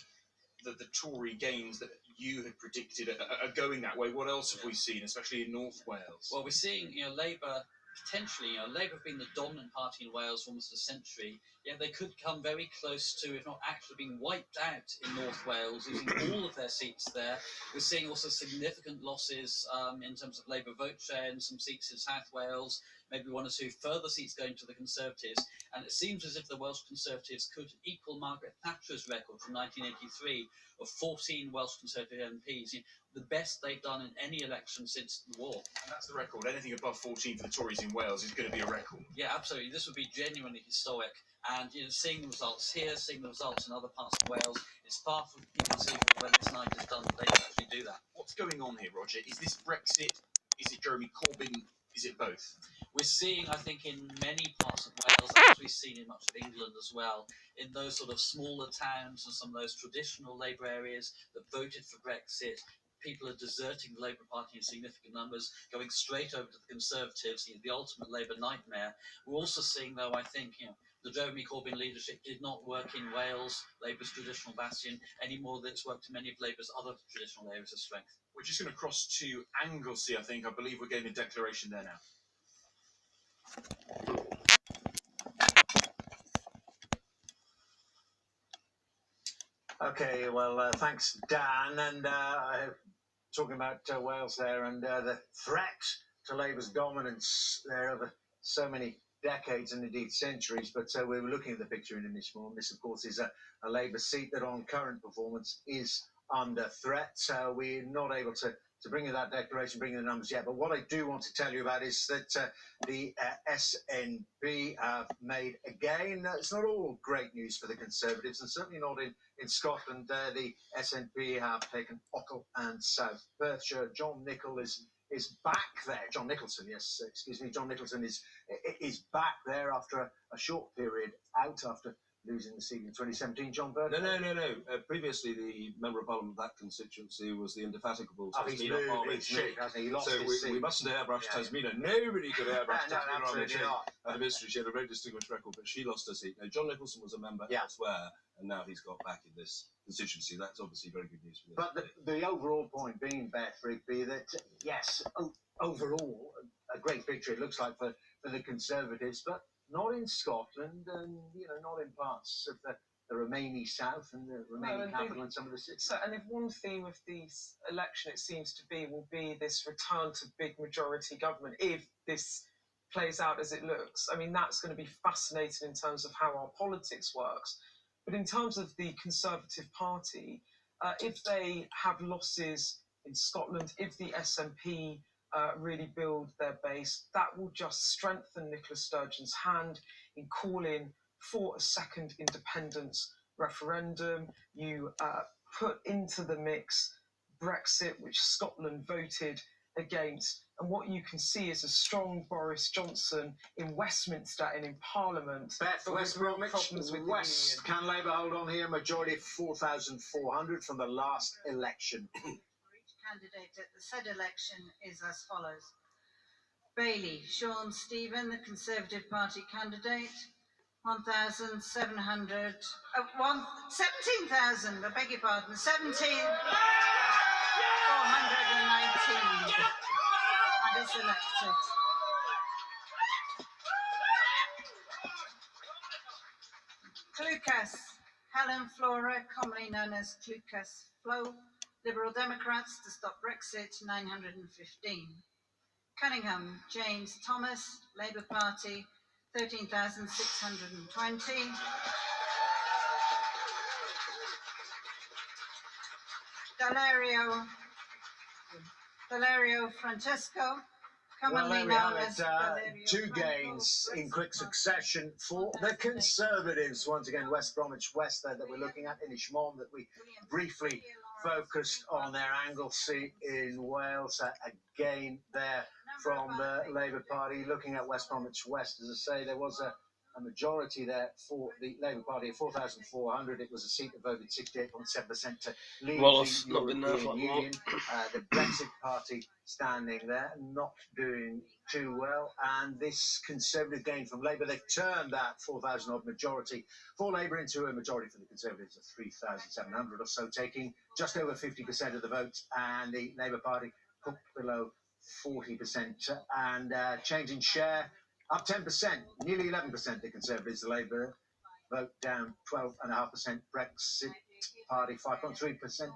the Tory gains that you had predicted are going that way. What else have we seen, especially in North Wales? Well, we're seeing, Labour potentially, Labour have been the dominant party in Wales for almost a century. Yet they could come very close to, if not actually being wiped out in North Wales, losing all of their seats there. We're seeing also significant losses in terms of Labour vote share in some seats in South Wales. maybe one or two further seats going to the Conservatives. And it seems as if the Welsh Conservatives could equal Margaret Thatcher's record from 1983 of 14 Welsh Conservative MPs. The best they've done in any election since the war. And that's the record. Anything above 14 for the Tories in Wales is going to be a record. Yeah, absolutely. This would be genuinely historic. And seeing the results here, seeing the results in other parts of Wales, it's far from inconceivable when this night is done that they can actually do that. What's going on here, Roger? Is this Brexit? Is it Jeremy Corbyn? Is it both? We're seeing, I think, in many parts of Wales, as we've seen in much of England as well, in those sort of smaller towns and some of those traditional Labour areas that voted for Brexit, people are deserting the Labour Party in significant numbers, going straight over to the Conservatives, the ultimate Labour nightmare. We're also seeing, though, I think, the Jeremy Corbyn leadership did not work in Wales, Labour's traditional bastion, any more than it's worked in many of Labour's other traditional areas of strength. We're just going to cross to Anglesey, I think. I believe we're getting a declaration there now. Okay, well, thanks, Dan. And talking about Wales there and the threat to Labour's dominance there over so many decades and indeed centuries. But we were looking at the picture in Inishmore. This, of course, is a Labour seat that on current performance is under threat. So we're not able to bring you that declaration, bring you the numbers yet. But what I do want to tell you about is that the SNP have made again, it's not all great news for the Conservatives, and certainly not in Scotland. The SNP have taken Ochil and South Perthshire. John Nicholson is back there. John Nicholson, yes, excuse me. John Nicholson is back there after a short period out after losing the seat in 2017. John Burke? No. Previously, the Member of Parliament of that constituency was the indefatigable Tasmina Parliament Sheikh. He lost his seat. We mustn't airbrush Tasmina. Nobody could airbrush Tasmina Parliament Sheikh. not. Out of history, she had a very distinguished record, but she lost her seat. Now, John Nicholson was a member elsewhere, and now he's got back in this constituency. That's obviously very good news for this. But the overall point being, Beth Rigby, that yes, overall, a great victory, it looks like, for the Conservatives, but not in Scotland and, not in parts of the remaining south and the remaining capital and some of the cities. So, and if one theme of this election, it seems to be, will be this return to big majority government, if this plays out as it looks. I mean, that's going to be fascinating in terms of how our politics works. But in terms of the Conservative Party, if they have losses in Scotland, if the SNP really build their base, that will just strengthen Nicola Sturgeon's hand in calling for a second independence referendum. You put into the mix Brexit, which Scotland voted against, and what you can see is a strong Boris Johnson in Westminster and in Parliament. Beth, West Bromwich West, can Labour hold on here? Majority of 4,400 from the last election. Candidate at the said election is as follows. Bailey, Sean Stephen, the Conservative Party candidate, 1,700, 17,000, I beg your pardon, 17,419, and is elected. Clucas, Helen Flora, commonly known as Clucas Flo, Liberal Democrats to stop Brexit, 915. Cunningham, James Thomas, Labour Party, 13,620. Valerio Francesco, commonly known as Valerio two gains in quick succession for the Conservatives. Once again, West Bromwich West there that we're looking at, Inishmore that we briefly focused on their Anglesey in Wales. Again there from the Labour Party. Looking at West Bromwich West, as I say, there was a majority there for the Labour Party of 4,400. It was a seat that voted 68.7% to leave the European Union. The Brexit Party standing there, not doing too well. And this Conservative gain from Labour, they've turned that 4,000 odd majority for Labour into a majority for the Conservatives of 3,700 or so, taking just over 50% of the vote. And the Labour Party hooked below 40%. And change in share, up 10%, nearly 11%. The Conservatives, the Labour vote down 12.5%. Brexit Party 5.3%.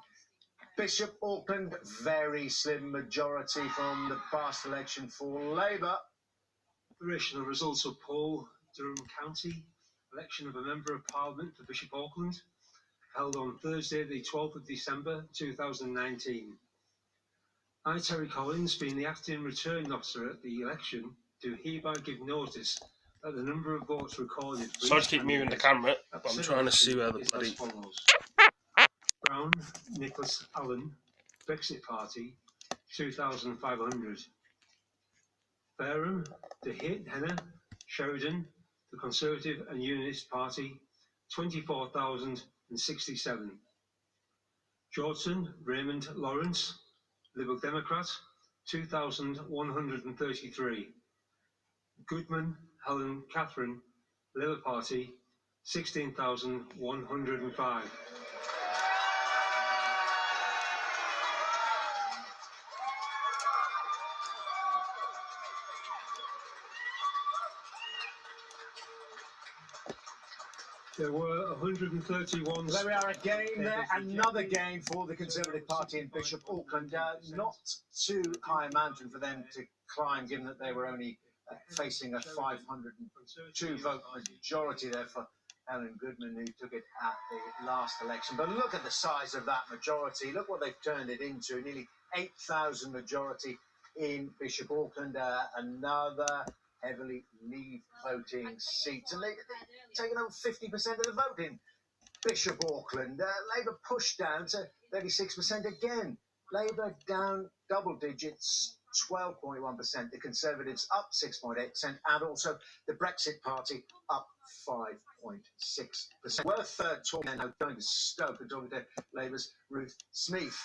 Bishop Auckland, very slim majority from the past election for Labour. Operational results of poll, Durham County, election of a Member of Parliament for Bishop Auckland, held on Thursday the 12th of December 2019. I, Terry Collins, being the acting returning officer at the election, do hereby give notice that the number of votes recorded for Sorry to keep moving the camera, but I'm trying to see where the is bloody... as follows. Brown, Nicholas Allen, Brexit Party, 2,500. Fairham, De Henna, Sheridan, the Conservative and Unionist Party, 24,067. Jordan, Raymond Lawrence, Liberal Democrat, 2,133. Goodman, Helen Catherine, Labour Party, 16,105. There were 131. There we are again there, another game for the Conservative Party in Bishop Auckland. Not too high a mountain for them to climb, given that they were only facing a 502 vote majority there for Alan Goodman, who took it at the last election. But look at the size of that majority. Look what they've turned it into. Nearly 8,000 majority in Bishop Auckland. Another heavily Leave voting seat. And they've taken over 50% of the vote in Bishop Auckland. Labour pushed down to 36% again. Labour down double digits, 12.1%. The Conservatives up 6.8%. And also the Brexit Party up 5.6%. Worth talking now, going to Stoke and talking to Labour's Ruth Smeeth.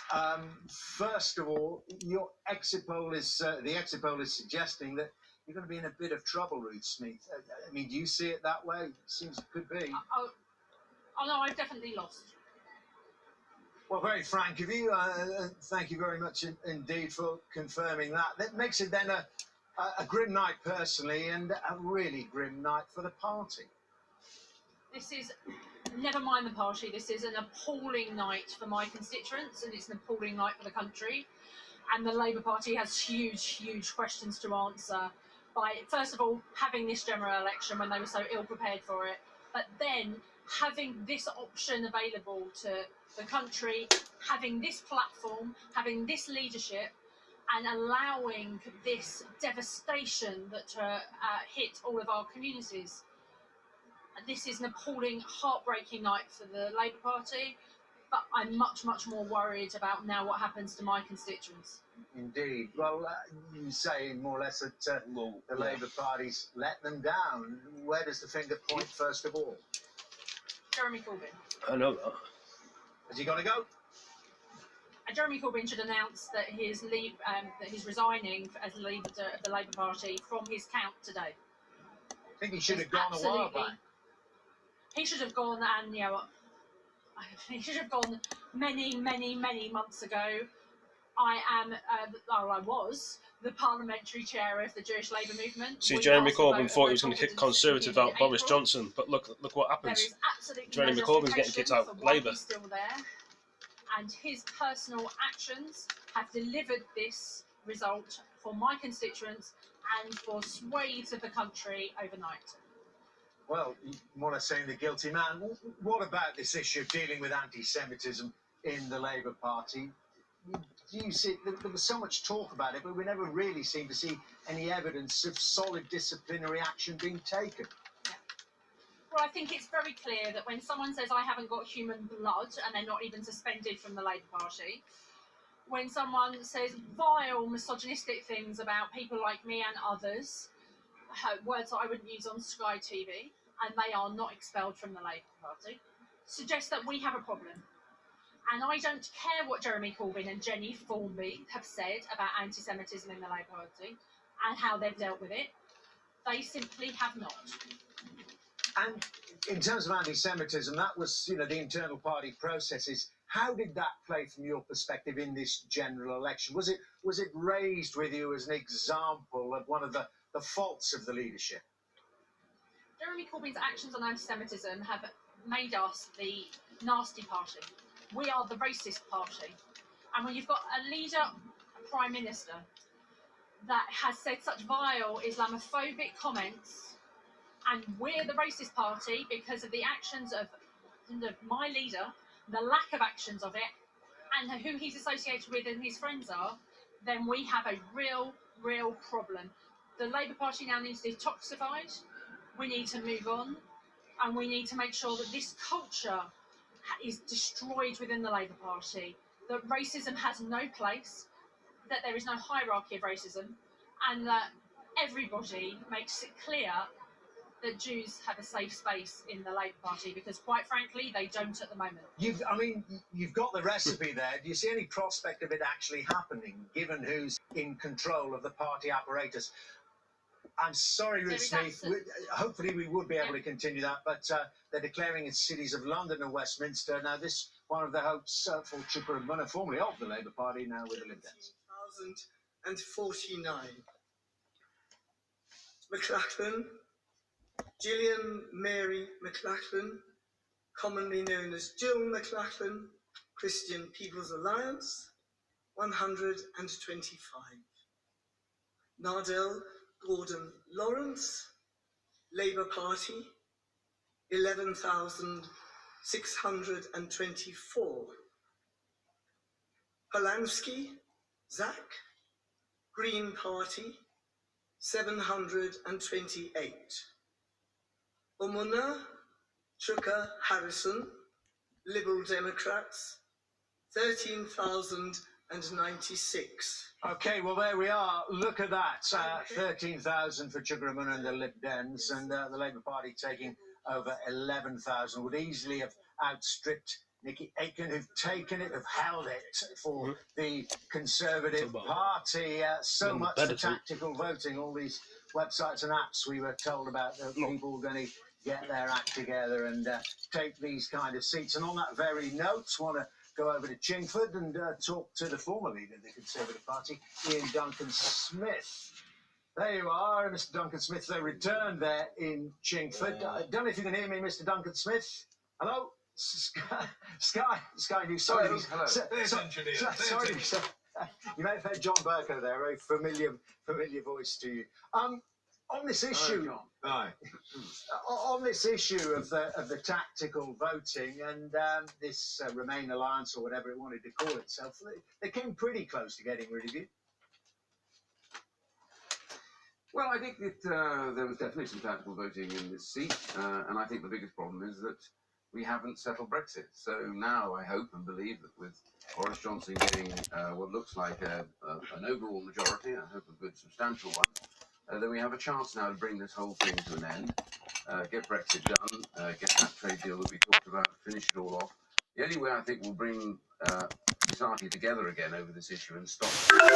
First of all, your exit poll is the exit poll is suggesting that you're going to be in a bit of trouble, Ruth Smeeth. I mean, do you see it that way? Seems it could be. Oh no, I've definitely lost. Well, very frank of you. Thank you very much indeed for confirming that. That makes it then a grim night personally and a really grim night for the party. This is, never mind the party, this is an appalling night for my constituents and it's an appalling night for the country. And the Labour Party has huge, huge questions to answer by, first of all, having this general election when they were so ill prepared for it, but then having this option available to the country, having this platform, having this leadership, and allowing this devastation that hit all of our communities. This is an appalling, heartbreaking night for the Labour Party, but I'm much, much more worried about now what happens to my constituents. Indeed. Well, you say more or less that the Labour Party's let them down. Where does the finger point first of all? Jeremy Corbyn. I know that. Has he got to go? Jeremy Corbyn should announce that he's resigning as leader of the Labour Party from his count today. I think he should have gone a while back. He should have gone, and he should have gone many, many, many months ago. I was the parliamentary chair of the Jewish Labour Movement. See, Jeremy Corbyn thought he was going to kick Conservative out Boris Johnson, but look what happens. Jeremy Corbyn's getting kicked out Labour. He's still there, and his personal actions have delivered this result for my constituents and for swathes of the country overnight. Well, more or less saying the guilty man. What about this issue of dealing with anti-Semitism in the Labour Party? Do you see, there was so much talk about it, but we never really seem to see any evidence of solid disciplinary action being taken. Yeah. Well, I think it's very clear that when someone says I haven't got human blood and they're not even suspended from the Labour Party, when someone says vile misogynistic things about people like me and others, words that I wouldn't use on Sky TV, and they are not expelled from the Labour Party, suggests that we have a problem. And I don't care what Jeremy Corbyn and Jenny Formby have said about anti-Semitism in the Labour Party and how they've dealt with it. They simply have not. And in terms of anti-Semitism, that was, the internal party processes. How did that play from your perspective in this general election? Was it raised with you as an example of one of the faults of the leadership? Jeremy Corbyn's actions on anti-Semitism have made us the nasty party. We are the racist party. And when you've got a leader, a prime minister, that has said such vile Islamophobic comments, and we're the racist party because of the actions of my leader, the lack of actions of it, and who he's associated with and his friends are, then we have a real problem. The Labour Party now needs to be detoxified. We need to move on, and we need to make sure that this culture is destroyed within the Labour Party, that racism has no place, that there is no hierarchy of racism, and that everybody makes it clear that Jews have a safe space in the Labour Party, because quite frankly, they don't at the moment. You've got the recipe there. Do you see any prospect of it actually happening, given who's in control of the party apparatus? I'm sorry, Ruth Smith. Hopefully we would be able to continue that, but they're declaring in cities of London and Westminster. Now, this one of the hopes for Chuka Umunna, formerly of the Labour Party, now with the Lib Dems. 1,049. McLachlan, Gillian Mary McLachlan, commonly known as Jill McLachlan, Christian People's Alliance, 125. Nardell Gordon Lawrence, Labour Party, 11,624. Polanski, Zach, Green Party, 728. Umunna, Chuka Harrison, Liberal Democrats, 13,096. Okay, well, there we are. Look at that. 13,000 for Chuka Umunna and the Lib Dems, and the Labour Party taking over 11,000. Would easily have outstripped Nicky Aiken, who've taken it, have held it for the Conservative Party. So much for tactical voting. All these websites and apps we were told about that people were going to get their act together and take these kind of seats. And on that very note, I want to go over to Chingford and talk to the former leader of the Conservative Party, Ian Duncan Smith. There you are, Mr. Duncan Smith. They returned there in Chingford. I don't know if you can hear me, Mr. Duncan Smith. Hello? Sky News. Sorry, hello. Sorry, you may have heard John Burko there, a very familiar voice to you. On this issue, on this issue of the tactical voting and this Remain Alliance or whatever it wanted to call itself, they came pretty close to getting rid of you. Well, I think that there was definitely some tactical voting in this seat, and I think the biggest problem is that we haven't settled Brexit. So now I hope and believe that with Boris Johnson getting what looks like an overall majority, I hope a good substantial one, then we have a chance now to bring this whole thing to an end, get Brexit done, get that trade deal that we talked about, finish it all off. The only way I think we'll bring society together again over this issue and stop the issue of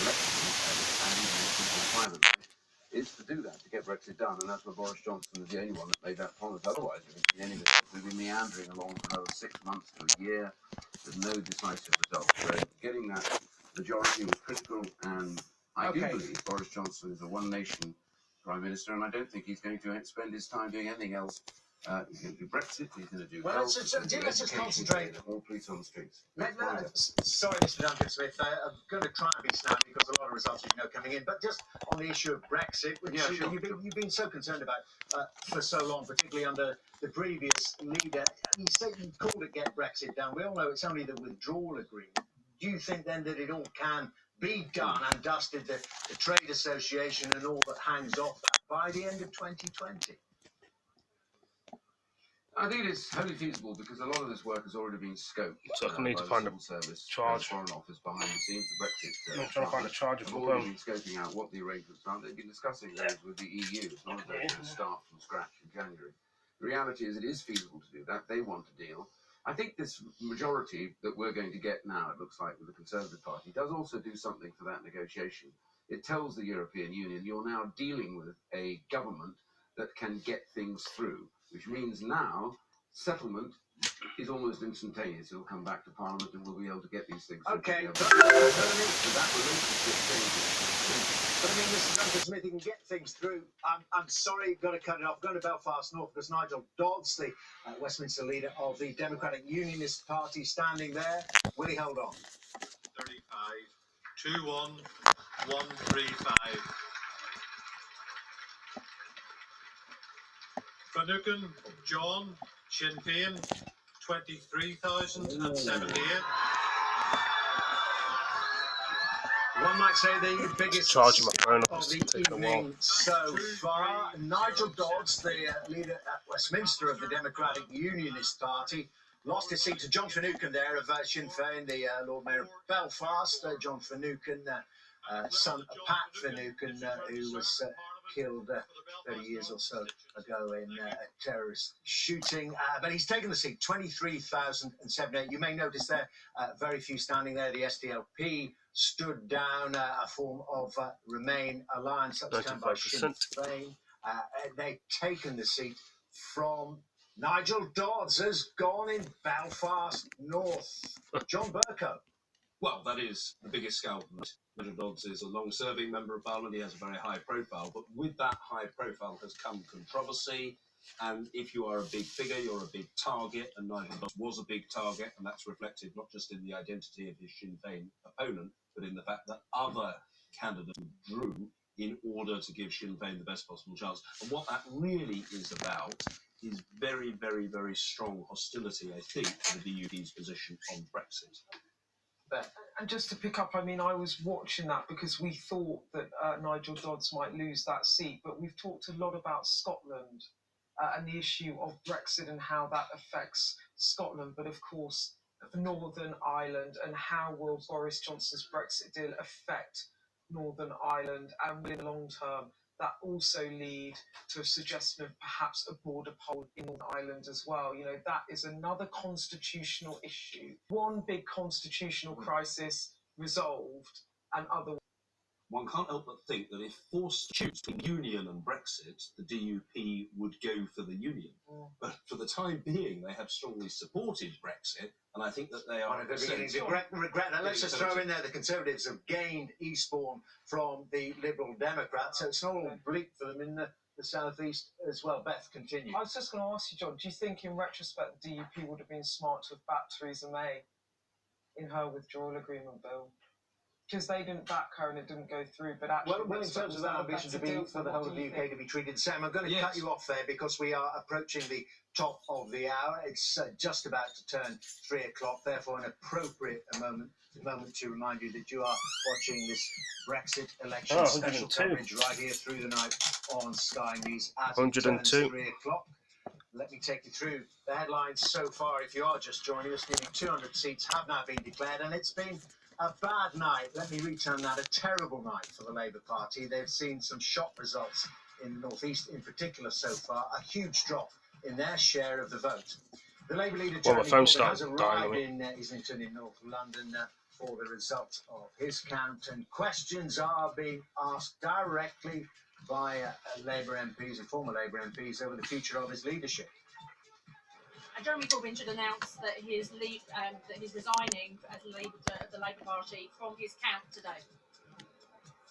elections and even people privately is to do that, to get Brexit done, and that's where Boris Johnson is the only one that made that promise. Otherwise, we've been meandering along for another 6 months to a year with no decisive result. So getting that majority was critical, and I do believe Boris Johnson is a one-nation Prime Minister, and I don't think he's going to spend his time doing anything else. He's going to do Brexit, he's going to do let's just concentrate. More police on the streets. Sorry, Mr. Duncan Smith, I'm going to try and be snappy because a lot of results coming in, but just on the issue of Brexit, which you've been so concerned about for so long, particularly under the previous leader. You called it Get Brexit Done. We all know it's only the withdrawal agreement. Do you think then that it all can be done and dusted, the trade association and all that hangs off that by the end of 2020? I think it's wholly feasible because a lot of this work has already been scoped. So I need to find a service, charge. Foreign Office behind the scenes, the Brexit. I'm trying to find a charger for the the phone. phone. They've been scoping out what the arrangements are. They've been discussing those with the EU. It's not as though they're going to start from scratch in January. The reality is it is feasible to do that. They want a deal. I think this majority that we're going to get now, it looks like, with the Conservative Party, does also do something for that negotiation. It tells the European Union you're now dealing with a government that can get things through, which means now settlement is almost instantaneous. It'll come back to Parliament and we'll be able to get these things. Okay. But I mean, Mr. Duncan Smith, you can get things through. I'm sorry, got to cut it off. Going to Belfast North because Nigel Dodds, the Westminster leader of the Democratic Unionist Party, standing there. Will he hold on? 35, 21135. Finucane John, Sinn Féin, 23,078. One might say the biggest Charging my phone up of is the taking a while. evening so far. Nigel Dodds, the leader at Westminster of the Democratic Unionist Party, lost his seat to John Finucane there of Sinn Féin, the Lord Mayor of Belfast. John Finucane, son of Pat Finucane, who was killed 30 years or so ago in a terrorist shooting. But he's taken the seat, 23,078. You may notice there, very few standing there. The SDLP stood down, a form of Remain alliance that was turned by Sinn Féin. They've taken the seat from Nigel Dodds, has gone in Belfast North. John Bercow. Well, that is the biggest scalp. Nigel Dodds is a long-serving member of Parliament. He has a very high profile, but with that high profile has come controversy. And if you are a big figure, you're a big target, and Nigel Dodds was a big target, and that's reflected not just in the identity of his Sinn Féin opponent, but in the fact that other candidates withdrew in order to give Sinn Féin the best possible chance. And what that really is about is very, very, very strong hostility, I think, to the DUP's position on Brexit. And just to pick up, I mean, I was watching that because we thought that Nigel Dodds might lose that seat, but we've talked a lot about Scotland and the issue of Brexit and how that affects Scotland, but of course, Northern Ireland, and how will Boris Johnson's Brexit deal affect Northern Ireland, and in the long term, that also lead to a suggestion of perhaps a border poll in Northern Ireland as well. You know, that is another constitutional issue. One big constitutional crisis resolved, and other. One can't help but think that if forced to choose between Union and Brexit, the DUP would go for the Union. But for the time being, they have strongly supported Brexit, and I think that they are beginning to regret that. Let's just throw in there the Conservatives have gained Eastbourne from the Liberal Democrats, so it's not all bleak for them in the South East as well. Beth, continue. I was just going to ask you, John, do you think in retrospect the DUP would have been smart to have backed Theresa May in her withdrawal agreement bill? Because they didn't back her and it didn't go through, but actually... Well, in terms of that ambition to be for the whole of the UK to be treated the same, I'm going to cut you off there because we are approaching the top of the hour. It's just about to turn 3 o'clock, therefore an appropriate moment to remind you that you are watching this Brexit election special coverage right here through the night on Sky News as it turns 3 o'clock. Let me take you through the headlines so far. If you are just joining us, nearly 200 seats have now been declared, and it's been a bad night. Let me return that. A terrible night for the Labour Party. They've seen some shock results in the North East in particular so far. A huge drop in their share of the vote. The Labour leader, Jeremy Corby, has arrived in Islington in North London for the result of his count, and questions are being asked directly by Labour MPs and former Labour MPs over the future of his leadership. Jeremy Corbyn should announce that he is that he's resigning as leader of the Labour Party from his count today.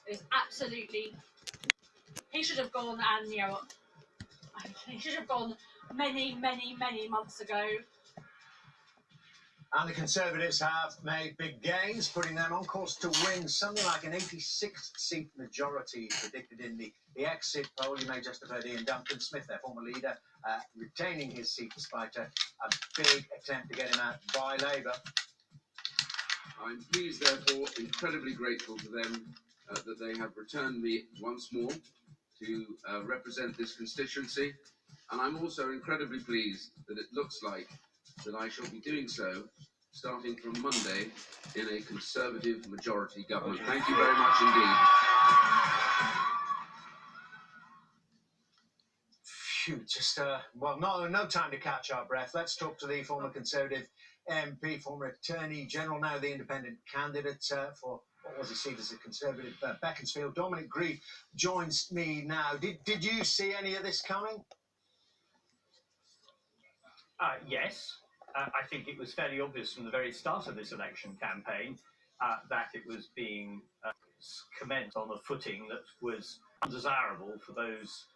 It is absolutely. He should have gone, and he should have gone many, many, many months ago. And the Conservatives have made big gains, putting them on course to win something like an 86-seat majority predicted in the exit poll. You may just have heard Ian Duncan Smith, their former leader, retaining his seat despite a big attempt to get him out by Labour. I'm pleased, therefore, incredibly grateful to them that they have returned me once more to represent this constituency. And I'm also incredibly pleased that it looks like that I shall be doing so starting from Monday in a Conservative majority government. Thank you very much indeed. Phew, just, well, no time to catch our breath. Let's talk to the former Conservative MP, former Attorney General, now the independent candidate for what was his seat as a Conservative, Beaconsfield. Dominic Grieve joins me now. Did you see any of this coming? Yes. I think it was fairly obvious from the very start of this election campaign that it was being commenced on a footing that was undesirable for those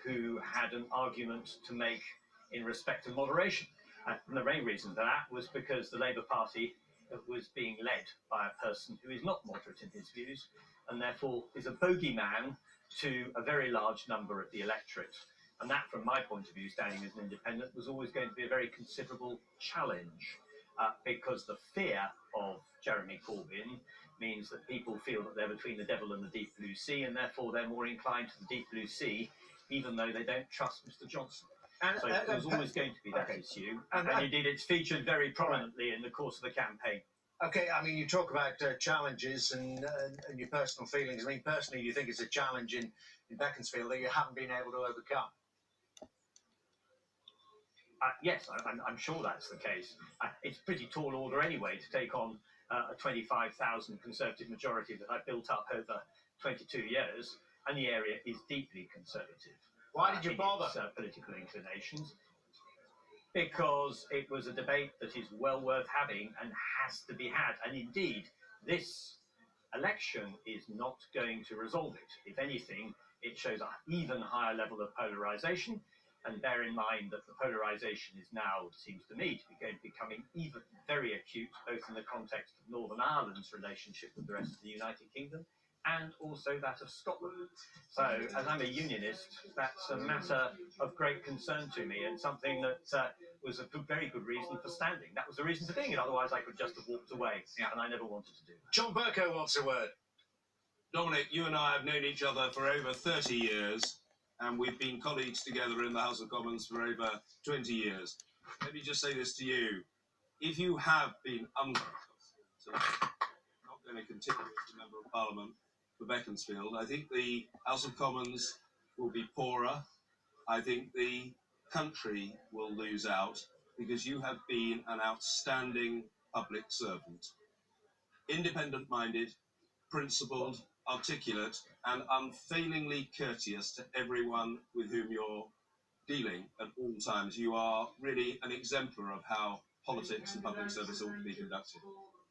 who had an argument to make in respect of moderation. And the main reason for that was because the Labour Party that was being led by a person who is not moderate in his views, and therefore is a bogeyman to a very large number of the electorate. And that, from my point of view, standing as an independent, was always going to be a very considerable challenge, because the fear of Jeremy Corbyn means that people feel that they're between the devil and the deep blue sea, and therefore they're more inclined to the deep blue sea, even though they don't trust Mr. Johnson. So there was always going to be that issue, and indeed it's featured very prominently in the course of the campaign. Okay, I mean, you talk about challenges and your personal feelings. I mean, personally, you think it's a challenge in Beaconsfield that you haven't been able to overcome? Yes, I'm sure that's the case. It's pretty tall order anyway to take on a 25,000 Conservative majority that I built up over 22 years, and the area is deeply Conservative. Why did you bother? Its political inclinations. Because it was a debate that is well worth having and has to be had. And indeed, this election is not going to resolve it. If anything, it shows an even higher level of polarisation. And bear in mind that the polarisation is now, seems to me, to be becoming even very acute, both in the context of Northern Ireland's relationship with the rest of the United Kingdom and also that of Scotland. So, as I'm a unionist, that's a matter of great concern to me and something that was a very good reason for standing. That was the reason for doing it, otherwise I could just have walked away, and I never wanted to do that. John Bercow wants a word. Dominic, you and I have known each other for over 30 years, and we've been colleagues together in the House of Commons for over 20 years. Let me just say this to you. If you have been not going to continue as a Member of Parliament for Beaconsfield, I think the House of Commons will be poorer. I think the country will lose out because you have been an outstanding public servant. Independent-minded, principled, articulate, and unfailingly courteous to everyone with whom you're dealing at all times. You are really an exemplar of how politics and public service ought to be conducted.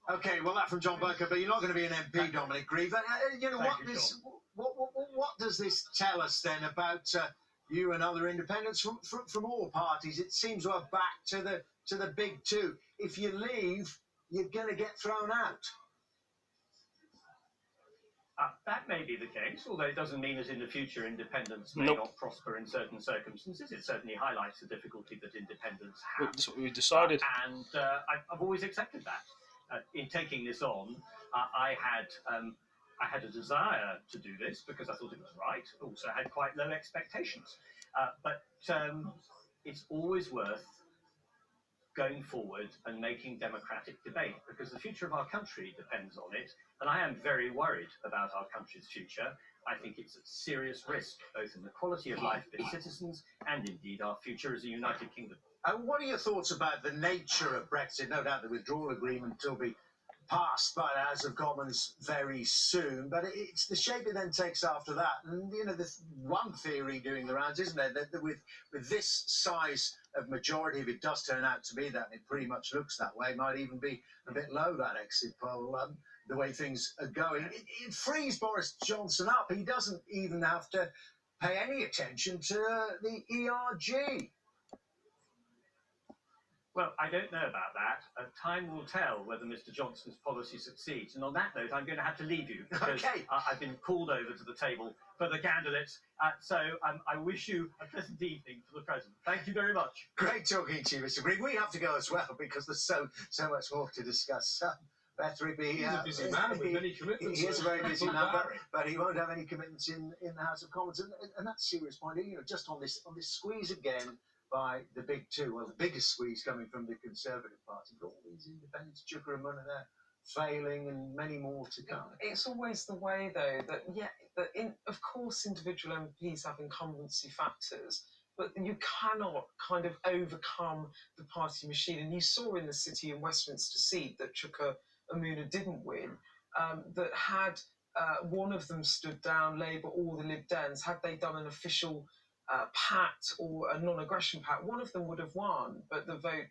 Okay, well, that from John Bercow, but you're not going to be an MP, Dominic Grieve. You know, what does this tell us then about you and other independents from all parties? It seems we're back to the big two. If you leave, you're going to get thrown out. That may be the case, although it doesn't mean that in the future independents may not prosper in certain circumstances. It certainly highlights the difficulty that independents have. That's what we decided. And I've always accepted that. In taking this on, I had a desire to do this because I thought it was right. Also had quite low expectations. But it's always worth going forward and making democratic debate, because the future of our country depends on it, and I am very worried about our country's future. I think it's at serious risk, both in the quality of life of its citizens and indeed our future as a United Kingdom. What are your thoughts about the nature of Brexit? No doubt the withdrawal agreement will be passed by the House of Commons very soon, but it's the shape it then takes after that. And, you know, there's one theory doing the rounds, isn't there, that with this size of majority, if it does turn out to be that, and it pretty much looks that way, might even be a bit low, that exit poll, the way things are going. It frees Boris Johnson up. He doesn't even have to pay any attention to the ERG. Well, I don't know about that. Time will tell whether Mr. Johnson's policy succeeds. And on that note, I'm going to have to leave you because I've been called over to the table for the candidates. So I wish you a pleasant evening for the present. Thank you very much. Great talking to you, Mr. Green. We have to go as well because there's so much more to discuss. He's a busy man with many commitments. He is a very busy man, but he won't have any commitments in the House of Commons. And that's a serious point. You know, just on this squeeze again by the big two, well, the biggest squeeze coming from the Conservative Party, but all these independents, Chuka and Munna, they're failing, and many more to come. It's always the way, though, that of course individual MPs have incumbency factors, but you cannot kind of overcome the party machine. And you saw in the City and Westminster seat that Chuka and Munna didn't win, that had one of them stood down, Labour or the Lib Dems, had they done an official pact or a non-aggression pact, one of them would have won, but the vote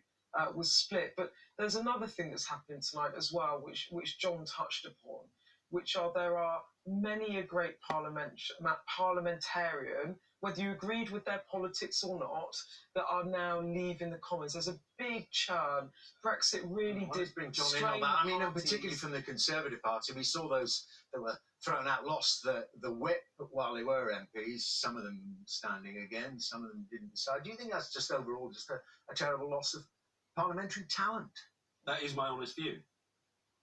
was split. But there's another thing that's happening tonight as well, which John touched upon, which are there are many a great parliamentarian, whether you agreed with their politics or not, that are now leaving the Commons. There's a big churn. Brexit really did bring John in strain on that. I mean, the particularly parties. from the Conservative Party, we saw those that were thrown out, lost the whip while they were MPs. Some of them standing again, some of them didn't decide. Do you think that's just overall just a terrible loss of parliamentary talent? That is my honest view.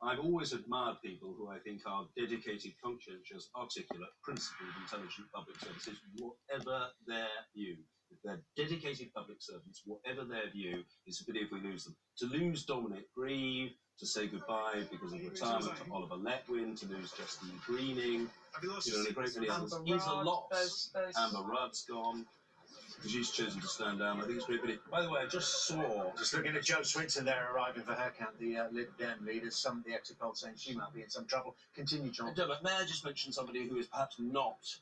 I've always admired people who I think are dedicated, conscientious, articulate, principled, intelligent public services, whatever their view. If they're dedicated public servants, whatever their view, it's a pity if we lose them. To lose Dominic Grieve, to say goodbye because of retirement to Oliver Letwin, to lose Justine Greening, and a great many others, is a loss. Amber Rudd's gone. She's chosen to stand down. I think it's great. By the way, I just saw... Just looking at Jo Swinson there arriving for her count, the Lib Dem leader. Some of the exit polls saying she might be in some trouble. Continue, John. May I just mention somebody who is perhaps not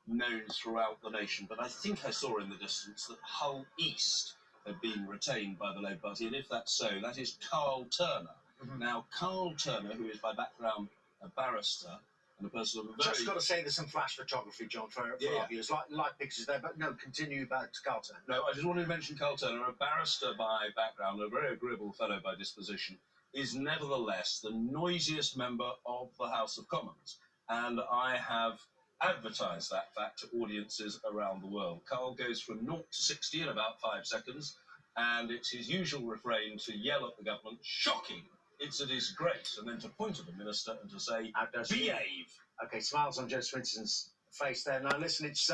known throughout the nation, but I think I saw in the distance that Hull East had been retained by the Labour Party, and if that's so, that is Carl Turner. Now, Carl Turner, who is by background a barrister, and a person of a very... Just got to say there's some flash photography, John, for our viewers. Like pictures there, but no, continue about Carl Turner. No, I just wanted to mention Carl Turner, a barrister by background, a very agreeable fellow by disposition, is nevertheless the noisiest member of the House of Commons. And I have advertised that fact to audiences around the world. Carl goes from 0 to 60 in about 5 seconds, and it's his usual refrain to yell at the government, "Shocking! It's a disgrace," and then to point at the minister and to say, "Behave." Okay, smiles on Jo Swinson's face there. Now, listen, it's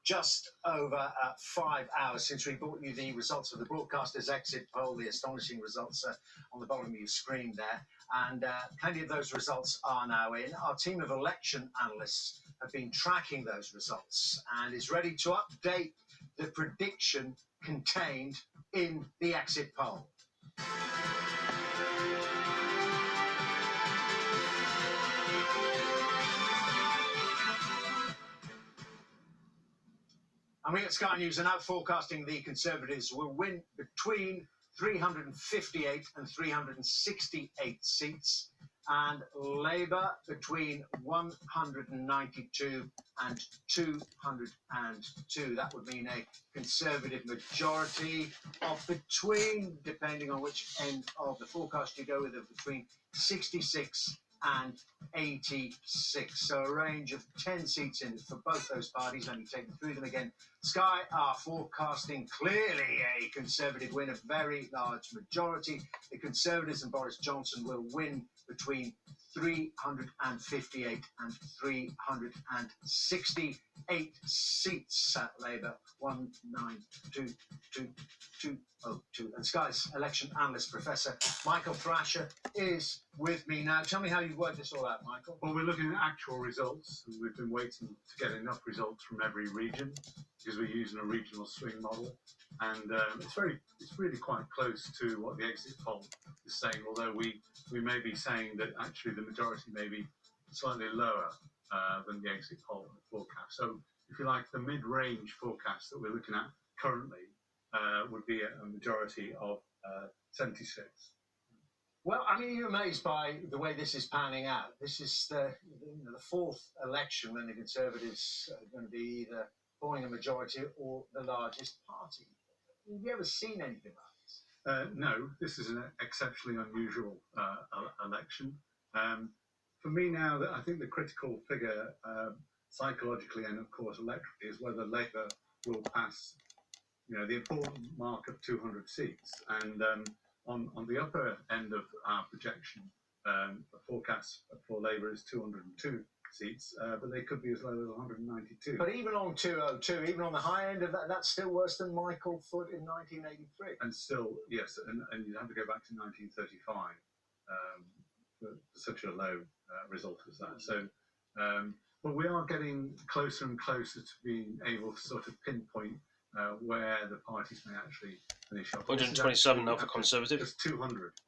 just over 5 hours since we brought you the results of the Broadcasters exit poll, the astonishing results on the bottom of your screen there. And plenty of those results are now in. Our team of election analysts have been tracking those results and is ready to update the prediction contained in the exit poll. And we at Sky News are now forecasting the Conservatives will win between 358 and 368 seats, and Labour between 192 and 202. That would mean a Conservative majority of between, depending on which end of the forecast you go with, of between 66 and 86. So a range of 10 seats in it for both those parties. Let me take you through them again. Sky are forecasting clearly a Conservative win, a very large majority. The Conservatives and Boris Johnson will win between 358 and 368 seats at Labour, 192,202. And Sky's election analyst, Professor Michael Thrasher, is with me now. Tell me how you've worked this all out, Michael. Well, we're looking at actual results, and we've been waiting to get enough results from every region because we're using a regional swing model, and it's really quite close to what the exit poll is saying. Although we may be saying that actually the majority may be slightly lower than the exit poll forecast. So, if you like, the mid-range forecast that we're looking at currently would be a majority of 76. Well, I mean, you're amazed by the way this is panning out. This is the fourth election when the Conservatives are going to be either forming a majority or the largest party. Have you ever seen anything like this? No, this is an exceptionally unusual election. For me now, I think the critical figure psychologically and of course electorally is whether Labour will pass, the important mark of 200 seats. And on the upper end of our projection, the forecast for Labour is 202 seats, but they could be as low as 192. But even on 202, even on the high end of that, that's still worse than Michael Foot in 1983. And still, yes, and you have to go back to 1935 for such a low result as that. So, but we are getting closer and closer to being able to sort of pinpoint where the parties may actually finish up. 127 now for Conservative. Just 200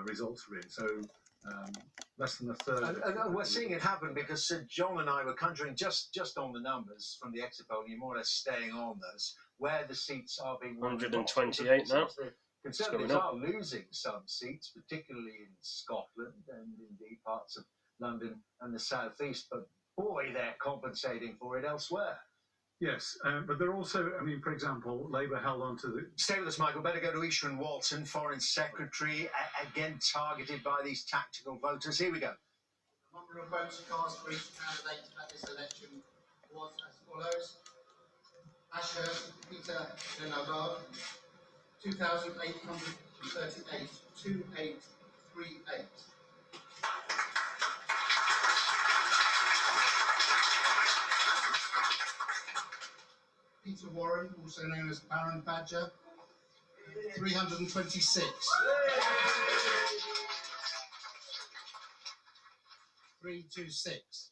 results are in, so less than a third. And we're seeing it happen because John and I were conjuring just on the numbers from the exit poll, and you're more or less staying on those, where the seats are being won. 128 now. The Conservatives are losing some seats, particularly in Scotland and indeed parts of London and the South East, but boy, they're compensating for it elsewhere. Yes, but there are also, I mean, for example, Labour held on to the... Stay with us, Michael. Better go to Isha and Walton, Foreign Secretary, again targeted by these tactical voters. Here we go. The number of votes cast for each candidate at this election was as follows. Ashurst Peter Lenardard, 2,838, 2838. Peter Warren, also known as Baron Badger, 326. 326.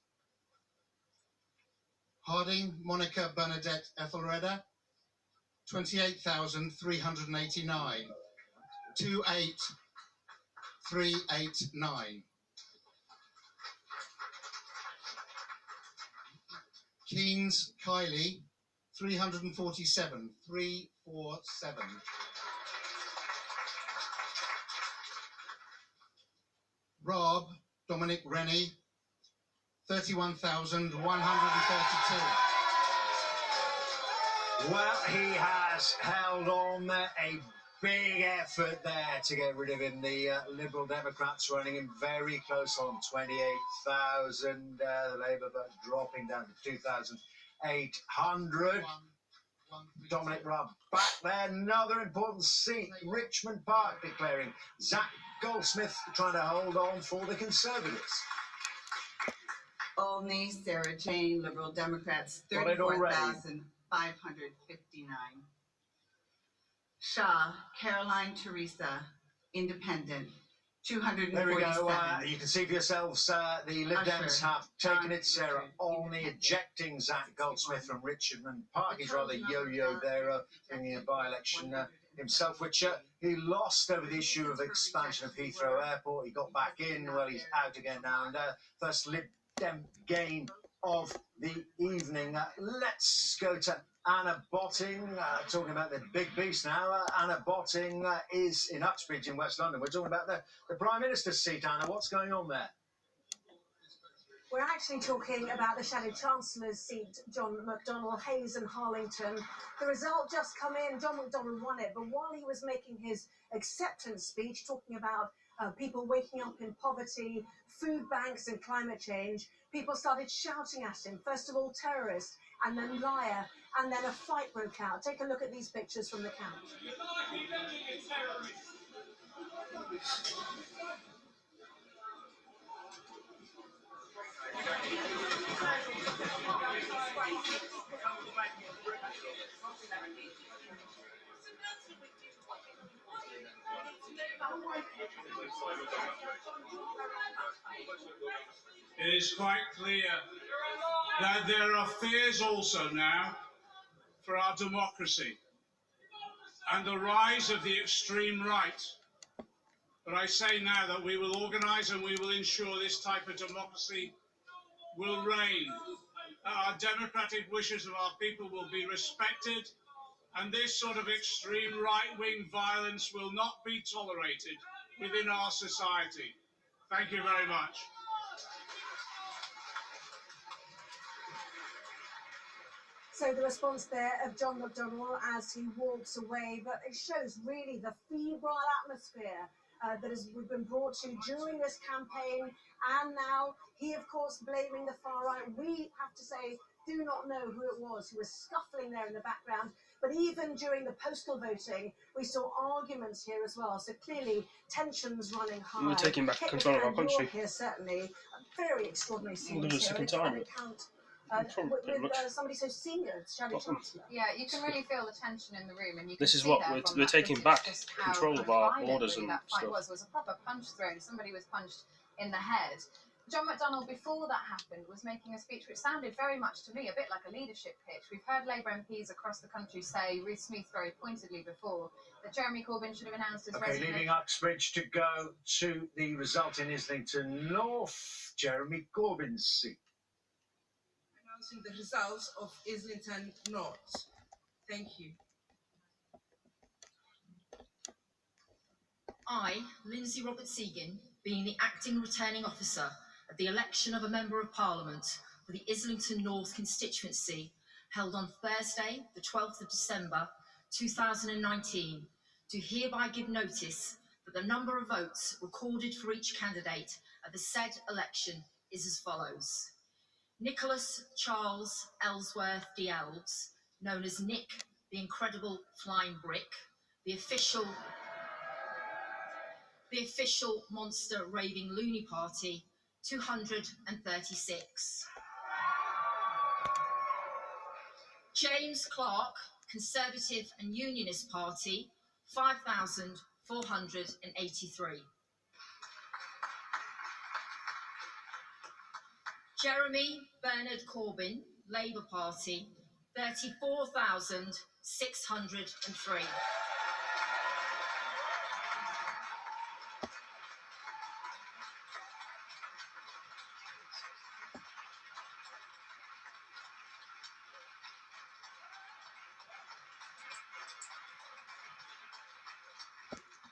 Harding Monica Bernadette Ethelreda, 28,389. 28389. Keynes Kylie, 347. 347. Rob Dominic Rennie, 31,132. Well, he has held on a big effort there to get rid of him. The Liberal Democrats running him very close on 28,000. The Labour vote dropping down to 2,800. Dominic Raab back there. Another important seat. Richmond Park declaring. Zach Goldsmith trying to hold on for the Conservatives. Olney, Sarah Jane, Liberal Democrats, 34,559. Shaw, Caroline Teresa, Independent, 247. There we go. You can see for yourselves the Lib Dems have taken it. Sarah Olney ejecting Zach Goldsmith from Richmond Park. He's rather yo-yo there, bringing a by-election himself, which he lost over the issue of expansion of Heathrow Airport. He got back in. Well, he's out again now. And first Lib Dem gain of the evening. Let's go to Anna Botting, talking about the big beast now. Anna Botting is in Uxbridge in West London. We're talking about the Prime Minister's seat, Anna. What's going on there? We're actually talking about the Shadow Chancellor's seat, John McDonnell, Hayes and Harlington. The result just come in. John McDonnell won it, but while he was making his acceptance speech, talking about people waking up in poverty, food banks and climate change, people started shouting at him. First of all, terrorist, and then liar, and then a fight broke out. Take a look at these pictures from the camp. It is quite clear that there are fears also now for our democracy and the rise of the extreme right. But I say now that we will organise and we will ensure this type of democracy will reign. Our democratic wishes of our people will be respected, and this sort of extreme right-wing violence will not be tolerated within our society. Thank you very much. So the response there of John McDonnell as he walks away, but it shows really the febrile atmosphere that has been brought to during this campaign, and now he, of course, blaming the far right. We have to say, do not know who it was who was scuffling there in the background, but even during the postal voting, we saw arguments here as well. So clearly, tensions running high. We're taking back control of our country. Here, certainly, a very extraordinary scenes We'll do a second time. With somebody so senior, Shadow Chancellor. Yeah, you can really feel the tension in the room, and you can This is see what there we're from that taking footage back just how control of our violent borders really and that fight stuff. was a proper punch thrown. Somebody was punched in the head. John McDonnell, before that happened, was making a speech which sounded very much to me a bit like a leadership pitch. We've heard Labour MPs across the country say, Ruth Smith very pointedly before, that Jeremy Corbyn should have announced his resignation. Leaving Uxbridge to go to the result in Islington North, Jeremy Corbyn's seat. Announcing the results of Islington North. Thank you. I, Lindsay Roberts-Egan, being the acting returning officer of the election of a Member of Parliament for the Islington North constituency, held on Thursday, the 12th of December 2019, do hereby give notice that the number of votes recorded for each candidate at the said election is as follows. Nicholas Charles Ellsworth de Elves, known as Nick the Incredible Flying Brick, the official Monster Raving Loony Party, 236. James Clark, Conservative and Unionist Party, 5,483. Jeremy Bernard Corbyn, Labour Party, 34,603.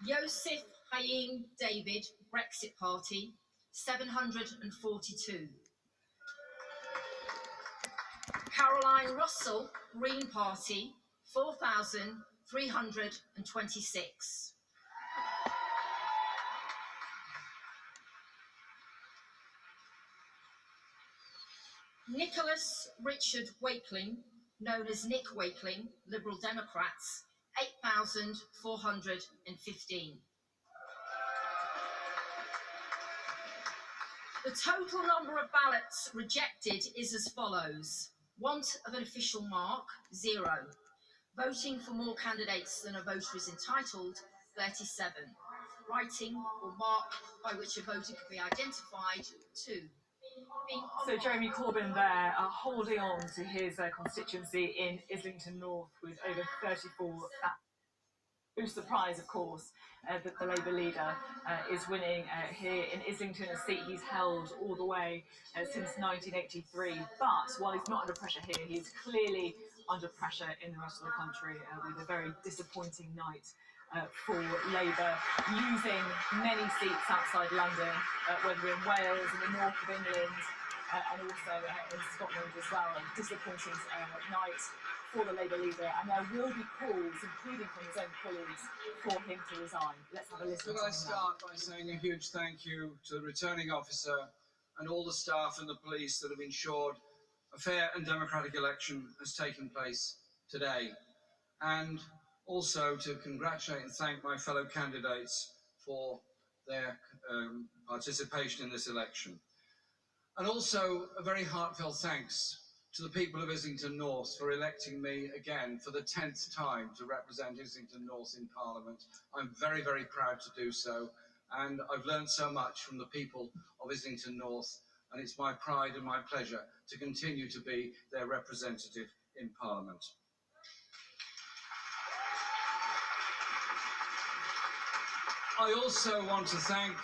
Joseph Haim David, Brexit Party, 742. Caroline Russell, Green Party, 4,326. Nicholas Richard Wakeling, known as Nick Wakeling, Liberal Democrats, 8,415. The total number of ballots rejected is as follows. Want of an official mark, 0. Voting for more candidates than a voter is entitled, 37. Writing or mark by which a voter could be identified, 2. So Jeremy Corbyn there holding on to his constituency in Islington North with over 34. No surprise, of course, that the Labour leader is winning here in Islington, a seat he's held all the way since 1983. But while he's not under pressure here, he's clearly under pressure in the rest of the country with a very disappointing night for Labour, losing many seats outside London, whether in Wales, in the north of England, and also in Scotland as well. A disappointing night for the Labour leader, and there will be calls, including from his own colleagues, for him to resign. Let's have a listen. Could I start by saying a huge thank you to the returning officer and all the staff and the police that have ensured a fair and democratic election has taken place today, and also to congratulate and thank my fellow candidates for their participation in this election. And also a very heartfelt thanks to the people of Islington North for electing me again for the 10th time to represent Islington North in Parliament. I'm very, very proud to do so, and I've learned so much from the people of Islington North, and it's my pride and my pleasure to continue to be their representative in Parliament. I also want to thank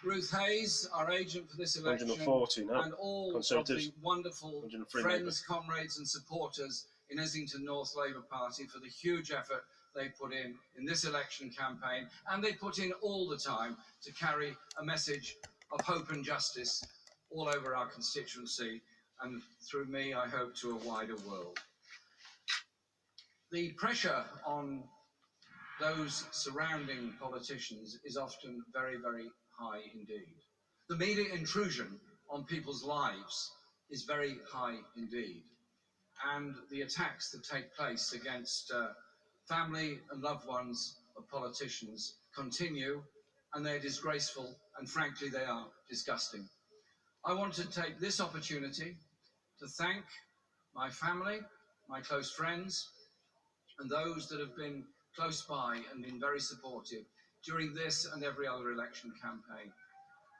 Ruth Hayes, our agent for this election, 140 now. and all of the wonderful friends, comrades and supporters in Islington North Labour Party for the huge effort they put in this election campaign, and they put in all the time to carry a message of hope and justice all over our constituency, and through me, I hope, to a wider world. The pressure on those surrounding politicians is often very, very high indeed. The media intrusion on people's lives is very high indeed. And the attacks that take place against family and loved ones of politicians continue, and they're disgraceful, and frankly, they are disgusting. I want to take this opportunity to thank my family, my close friends, and those that have been close by and been very supportive during this and every other election campaign.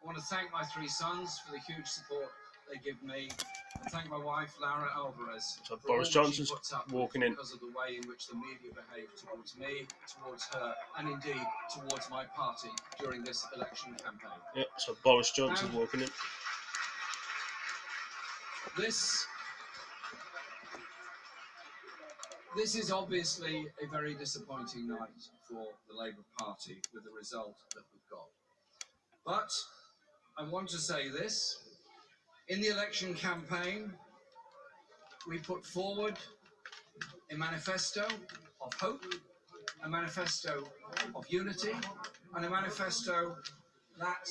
I want to thank my 3 sons for the huge support they give me, and thank my wife, Laura Alvarez, so for Boris all Johnson's she puts up walking with in. because of the way in which the media behave towards me, towards her, and indeed towards my party during this election campaign. Yep, so Boris Johnson's walking in. This is obviously a very disappointing night for the Labour Party with the result that we've got. But I want to say this. In the election campaign, we put forward a manifesto of hope, a manifesto of unity, and a manifesto that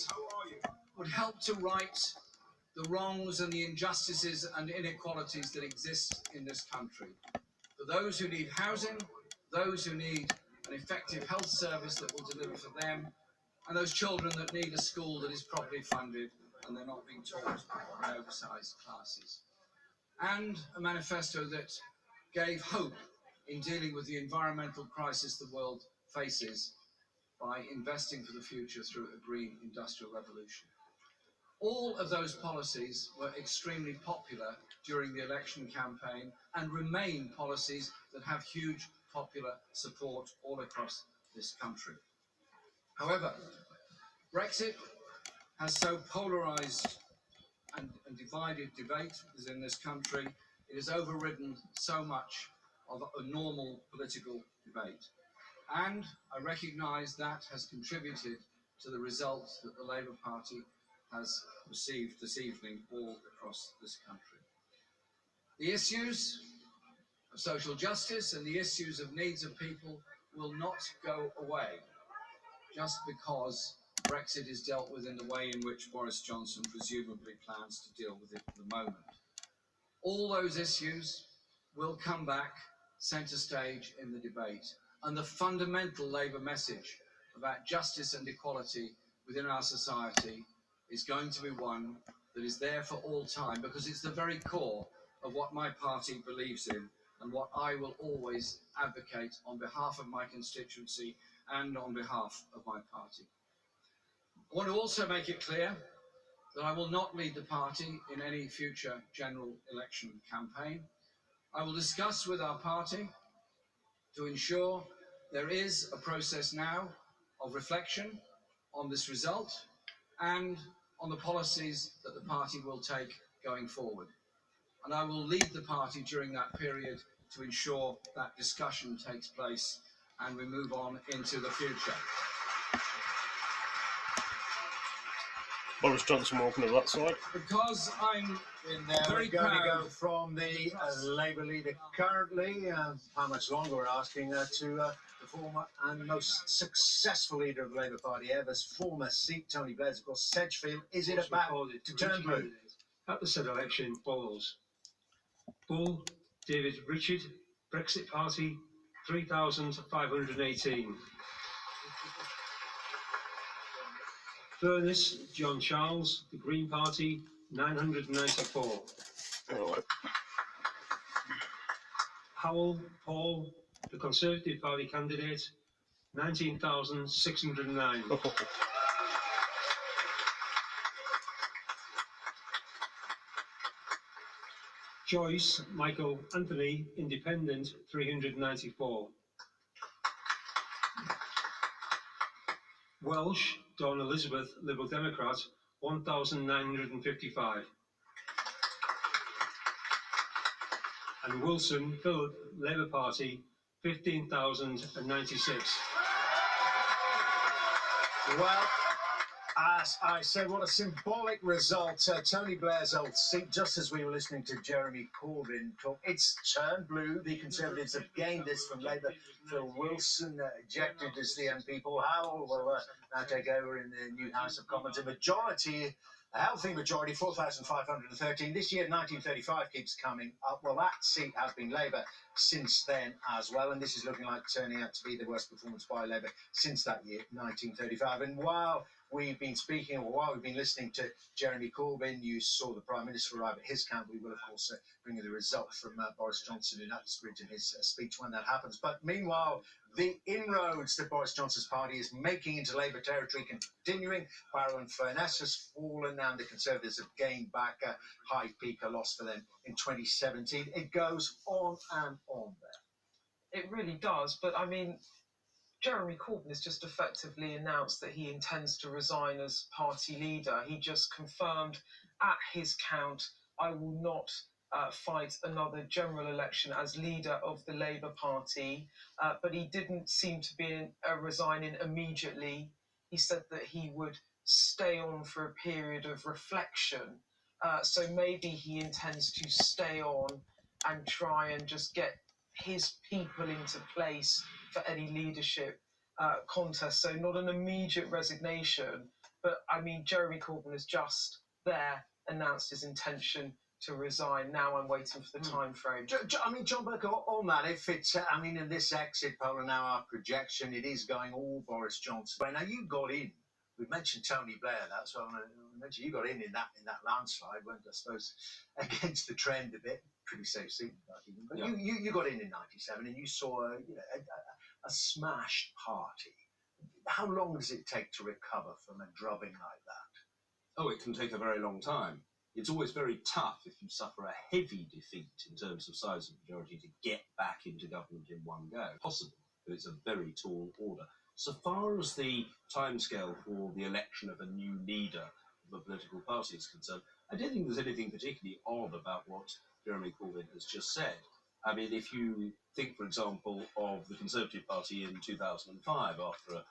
would help to right the wrongs and the injustices and inequalities that exist in this country. For those who need housing, those who need an effective health service that will deliver for them, and those children that need a school that is properly funded and they're not being taught in oversized classes. And a manifesto that gave hope in dealing with the environmental crisis the world faces by investing for the future through a green industrial revolution. All of those policies were extremely popular during the election campaign and remain policies that have huge popular support all across this country. However, Brexit has so polarised and divided debate in this country. It has overridden so much of a normal political debate. And I recognise that has contributed to the results that the Labour Party has received this evening all across this country. The issues of social justice and the issues of needs of people will not go away just because Brexit is dealt with in the way in which Boris Johnson presumably plans to deal with it at the moment. All those issues will come back centre stage in the debate, and the fundamental Labour message about justice and equality within our society is going to be one that is there for all time, because it's the very core of what my party believes in and what I will always advocate on behalf of my constituency and on behalf of my party. I want to also make it clear that I will not lead the party in any future general election campaign. I will discuss with our party to ensure there is a process now of reflection on this result and on the policies that the party will take going forward. And I will lead the party during that period to ensure that discussion takes place and we move on into the future. Boris Johnson walking to that side. Because I'm very going proud. to go from the Labour leader currently, how much longer we're asking, to the former and most successful leader of the Labour Party ever, former seat, Tony Blair's, of course, Sedgefield. Is it about to turn blue? At the said election follows: Bull, David Richard, Brexit Party, 3,518. Furness, John Charles, the Green Party, 994. Howell, Paul, the Conservative Party candidate, 19,609. Joyce, Michael Anthony, Independent, 394. Welsh, Dawn Elizabeth, Liberal Democrat, 1,955. And Wilson, Philip, Labour Party, 15,096. Well, as I said, what a symbolic result. Tony Blair's old seat, just as we were listening to Jeremy Corbyn talk, it's turned blue. The Conservatives have gained this from Labour. Phil Wilson, ejected as the MP. Paul Howell will now take over in the new House of Commons. A healthy majority, 4,513. This year, 1935 keeps coming up. Well, that seat has been Labour since then as well, and this is looking like turning out to be the worst performance by Labour since that year, 1935. And while we've been speaking, or while we've been listening to Jeremy Corbyn, you saw the Prime Minister arrive at his camp. We will, of course, bring you the result from Boris Johnson in that spirit in his speech when that happens. But meanwhile, the inroads that Boris Johnson's party is making into Labour territory continuing. Barrow and Furness has fallen, and the Conservatives have gained back a high peak, a loss for them in 2017. It goes on and on there. It really does. But I mean, Jeremy Corbyn has just effectively announced that he intends to resign as party leader. He just confirmed at his count, I will not fight another general election as leader of the Labour Party, but he didn't seem to be resigning immediately. He said that he would stay on for a period of reflection. So maybe he intends to stay on and try and just get his people into place for any leadership contest. So not an immediate resignation, but I mean, Jeremy Corbyn has just there announced his intention to resign. Now I'm waiting for the time frame. I mean, John Burke, on that, if it's, I mean, in this exit poll and now our projection, it is going all Boris Johnson. Now, you got in. We mentioned Tony Blair, that's what I mentioned. You got in that landslide, went, I suppose, against the trend a bit. Pretty safe seat, but yeah. you got in 97 and you saw a smashed party. How long does it take to recover from a drubbing like that? Oh, it can take a very long time. It's always very tough if you suffer a heavy defeat in terms of size of majority to get back into government in one go. Possible, but it's a very tall order. So far as the timescale for the election of a new leader of a political party is concerned, I don't think there's anything particularly odd about what Jeremy Corbyn has just said. I mean, if you think, for example, of the Conservative Party in 2005, after a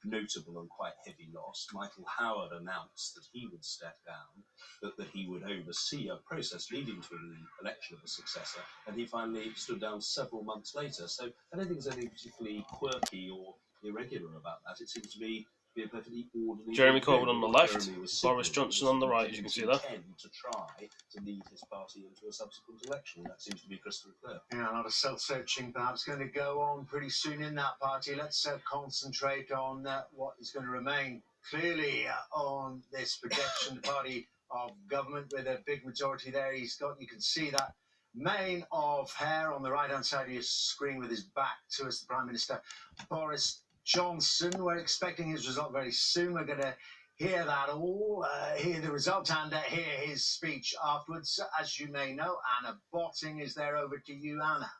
notable and quite heavy loss, Michael Howard announced that he would step down, that he would oversee a process leading to the election of a successor, and he finally stood down several months later. So I don't think there's anything particularly quirky or irregular about that. It seems to be a perfectly ordinary. Jeremy Corbyn on the left, Boris Johnson on the right, as you can see there. To try to lead his party into a subsequent election. That seems to be crystal clear. Yeah, a lot of self-searching perhaps going to go on pretty soon in that party. Let's concentrate on what is going to remain clearly on this projection. The party of government with a big majority there. You can see that mane of hair on the right-hand side of your screen with his back to us, the Prime Minister, Boris Johnson. We're expecting his result very soon. We're going to hear that all, hear the result and hear his speech afterwards. As you may know, Anna Botting is there. Over to you, Anna.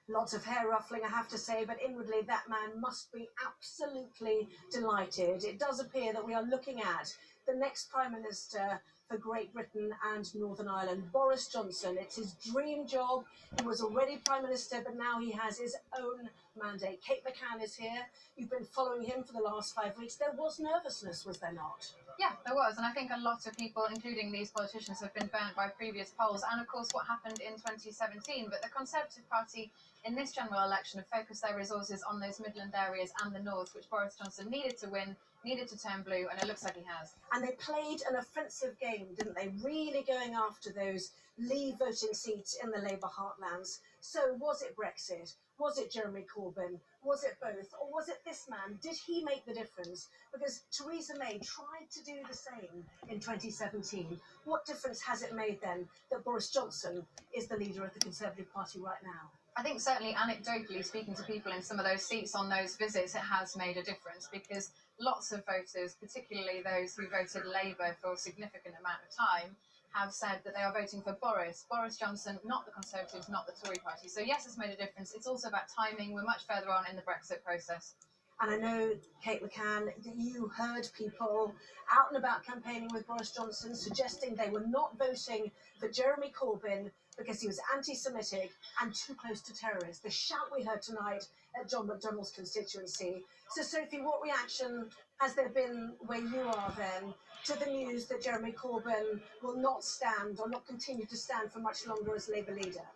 Lots of hair ruffling, I have to say, but inwardly that man must be absolutely delighted. It does appear that we are looking at the next Prime Minister for Great Britain and Northern Ireland, Boris Johnson. It's his dream job. He was already Prime Minister, but now he has his own mandate. Kate McCann is here. You've been following him for the last 5 weeks. There was nervousness, was there not? Yeah, there was, and I think a lot of people, including these politicians, have been burnt by previous polls, and of course what happened in 2017. But the Conservative Party in this general election have focused their resources on those Midland areas and the North, which Boris Johnson needed to win, needed to turn blue, and it looks like he has. And they played an offensive game, didn't they? Really going after those Leave voting seats in the Labour heartlands. So was it Brexit? Was it Jeremy Corbyn? Was it both? Or was it this man? Did he make the difference? Because Theresa May tried to do the same in 2017. What difference has it made then that Boris Johnson is the leader of the Conservative Party right now? I think certainly anecdotally, speaking to people in some of those seats on those visits, it has made a difference, because lots of voters, particularly those who voted Labour for a significant amount of time, have said that they are voting for Boris Johnson, not the Conservatives, not the Tory party. So yes, it's made a difference. It's also about timing. We're much further on in the Brexit process. And I know, Kate McCann, that you heard people out and about campaigning with Boris Johnson suggesting they were not voting for Jeremy Corbyn because he was anti-Semitic and too close to terrorists. The shout we heard tonight at John McDonnell's constituency. So, Sophie, what reaction has there been where you are then to the news that Jeremy Corbyn will not stand or not continue to stand for much longer as Labour leader?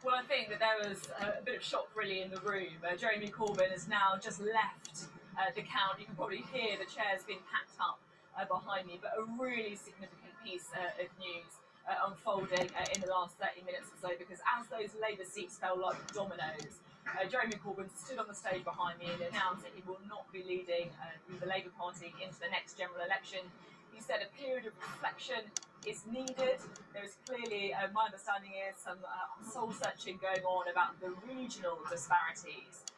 Well, I think that there was a bit of shock really in the room. Jeremy Corbyn has now just left the count. You can probably hear the chairs being packed up behind me, but a really significant piece of news unfolding in the last 30 minutes or so, because as those Labour seats fell like dominoes, Jeremy Corbyn stood on the stage behind me and announced that he will not be leading the Labour Party into the next general election. He said a period of reflection is needed. There is clearly, my understanding is, some soul searching going on about the regional disparities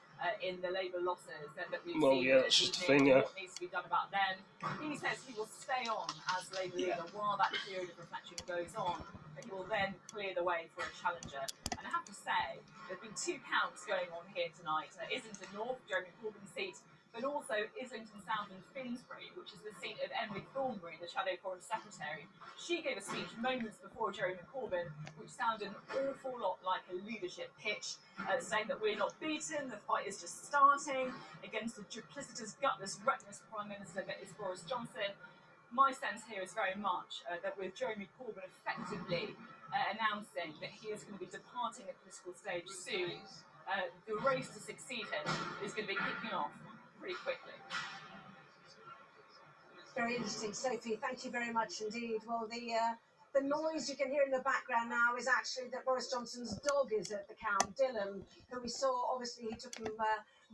in the Labour losses that we've seen. Yeah, that's just the thing, yeah. What needs to be done about them. He says he will stay on as Labour leader while that period of reflection goes on, but he will then clear the way for a challenger. And I have to say, there have been two counts going on here tonight. Islington North, Jeremy Corbyn's seat, but also Islington South and Finsbury, which is the seat of Emily Thornberry, the Shadow Foreign Secretary. She gave a speech moments before Jeremy Corbyn, which sounded an awful lot like a leadership pitch, saying that we're not beaten, the fight is just starting, against the duplicitous, gutless, reckless Prime Minister that is Boris Johnson. My sense here is very much that with Jeremy Corbyn effectively announcing that he is going to be departing the political stage soon, the race to succeed him is going to be kicking off pretty quickly. Very interesting, Sophie. Thank you very much indeed. Well, the noise you can hear in the background now is actually that Boris Johnson's dog is at the count, Dylan, who we saw, obviously, he took him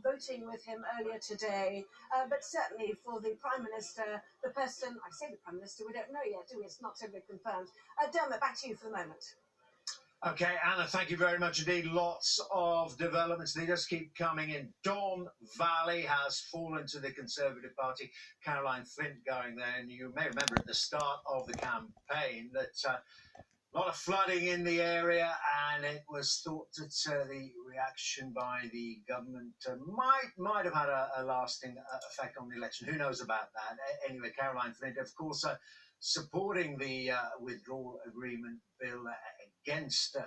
voting with him earlier today. But certainly for the Prime Minister, the person, I say the Prime Minister, we don't know yet, do we? It's not totally confirmed. Dermot, back to you for the moment. Okay, Anna, thank you very much indeed. Lots of developments. They just keep coming in. Dawn Valley has fallen to the Conservative Party. Caroline Flint going there. And you may remember at the start of the campaign that a lot of flooding in the area, and it was thought that the reaction by the government might have had a lasting effect on the election. Who knows about that? Anyway, Caroline Flint, of course, supporting the withdrawal agreement bill against the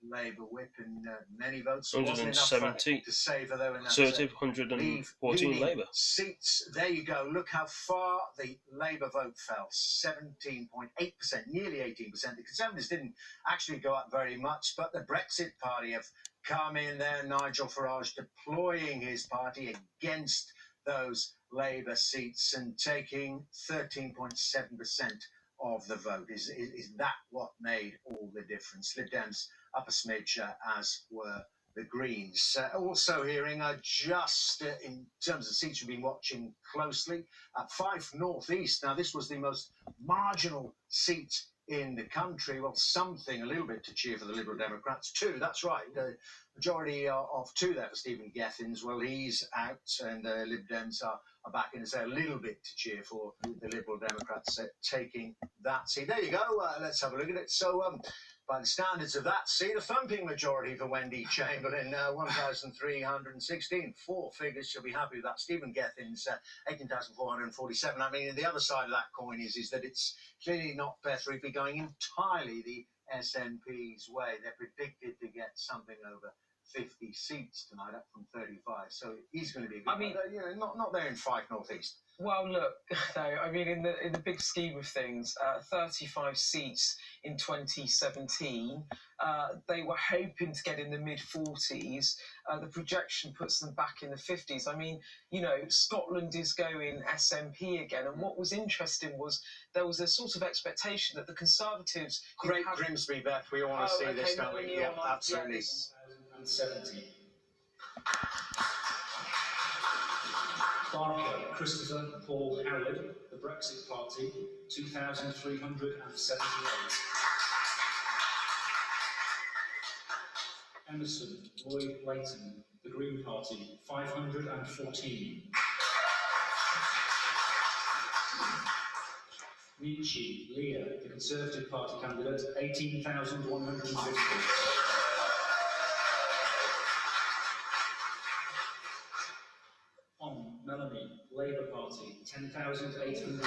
Labour whip in many votes. 170 to save, although in that Conservative, 114 Labour. Seats. There you go. Look how far the Labour vote fell. 17.8%, nearly 18%. The Conservatives didn't actually go up very much, but the Brexit Party have come in there. Nigel Farage deploying his party against those Labour seats and taking 13.7% of the vote. Is that what made all the difference? Lib Dems up a smidge, as were the Greens. Also hearing just in terms of seats we've been watching closely, Fife North East. Now this was the most marginal seat in the country. Well, something a little bit to cheer for the Liberal Democrats. 2, that's right. The majority of 2 there for Stephen Gethins. Well, he's out, and the Lib Dems are back in. So a little bit to cheer for the Liberal Democrats taking that seat. There you go. Let's have a look at it. So by the standards of that seat, a thumping majority for Wendy Chamberlain, 1,316. 4 figures. She'll be happy with that. Stephen Gethins, 18,447. I mean, the other side of that coin is that it's clearly not Beth Rigby going entirely the SNP's way. They're predicted to get something over 50 seats tonight, up from 35. So he's going to be a good not there in Fife North East. Well, look, though, I mean, in the big scheme of things, 35 seats in 2017. They were hoping to get in the mid-40s. The projection puts them back in the 50s. I mean, Scotland is going SNP again. And what was interesting was there was a sort of expectation that the Conservatives... Great Grimsby, Beth. We all want to see this, don't we? Yeah, absolutely. 70. Barker, Christopher Paul Howard, the Brexit Party, 2,378. Emerson Lloyd Layton, the Green Party, 514. Nietzsche Leah, the Conservative Party candidate, 18,150. Melanie, Labour Party, 10,809.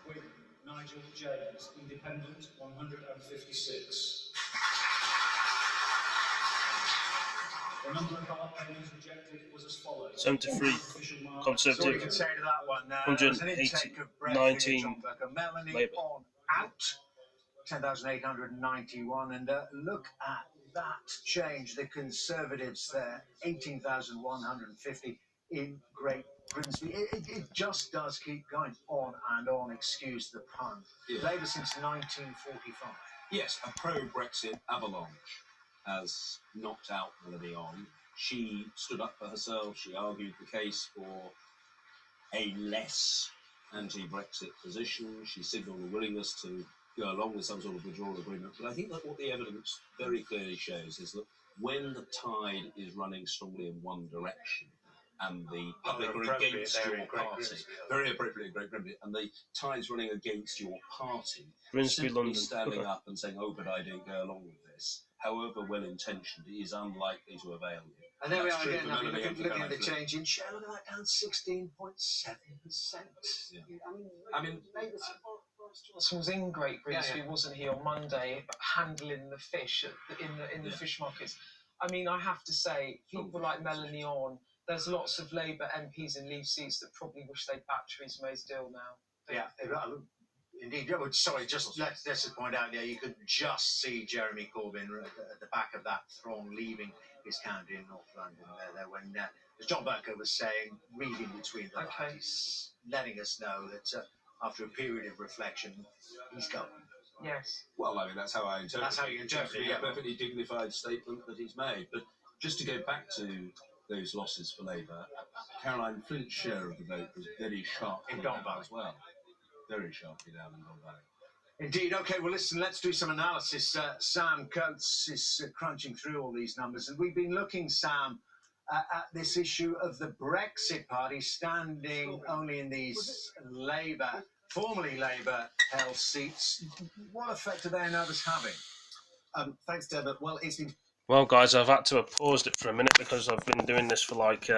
With Nigel James, Independent, 156. The number of ballot papers rejected was as follows. 73 Conservative, You can say to that one. 119 Melanie Labour. on out, 10,891. And look at that change. The Conservatives there, 18,150 in Great Grimsby. It just does keep going on and on, excuse the pun. Yeah. Labour since 1945. Yes, a pro-Brexit avalanche has knocked out Melanie on. She stood up for herself. She argued the case for a less anti-Brexit position. She signalled a willingness to go along with some sort of withdrawal agreement. But I think that what the evidence very clearly shows is that when the tide is running strongly in one direction, and the public are against your party, very appropriate in Great Grimsby, and the tide's running against your party, Grimsby, simply London. standing up and saying, oh, but I didn't go along with this, however well-intentioned, is unlikely to avail you. And there we That's are true again, for Melanie and for looking at the Caroline change in share. Look at that, down 16.7%. Yeah. I mean, Johnson was in Great Grimsby, Yeah. wasn't he, on Monday, handling the fish in the fish markets. I mean, I have to say, people like Melanie On, there's lots of Labour MPs in Leave seats that probably wish they'd backed Theresa May's deal now. Yeah, indeed. Oh, sorry, let's just point out there, you could just see Jeremy Corbyn at the back of that throng leaving his county in North London there when, as John Burke was saying, reading between the lines, letting us know that after a period of reflection, he's going. Yes. Well, I mean, that's how I interpret it. That's how you interpret it, yeah. A perfectly dignified statement that he's made. But just to go back to those losses for Labour, Caroline Flint's share of the vote was very sharply down as well. Very sharply down in Don Valley. Indeed. Okay, well, listen, let's do some analysis. Sam Coates is crunching through all these numbers, and we've been looking, Sam, at this issue of the Brexit Party standing only in these formerly Labour-held seats. What effect are their numbers having? Thanks, Deborah. Well, it's been... Well, guys, I've had to have paused it for a minute because I've been doing this for like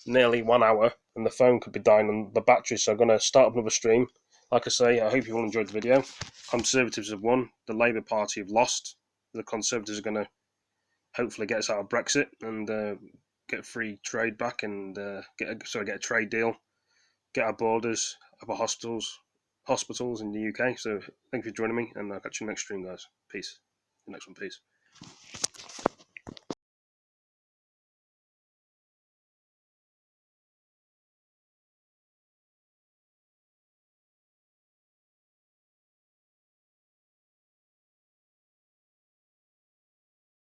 nearly 1 hour, and the phone could be dying on the battery, so I'm going to start up another stream. Like I say, I hope you all enjoyed the video. Conservatives have won. The Labour Party have lost. The Conservatives are going to hopefully get us out of Brexit and get free trade back and get a trade deal, get our borders, have our hospitals in the UK. So thank you for joining me, and I'll catch you next stream, guys. Peace. The next one, peace.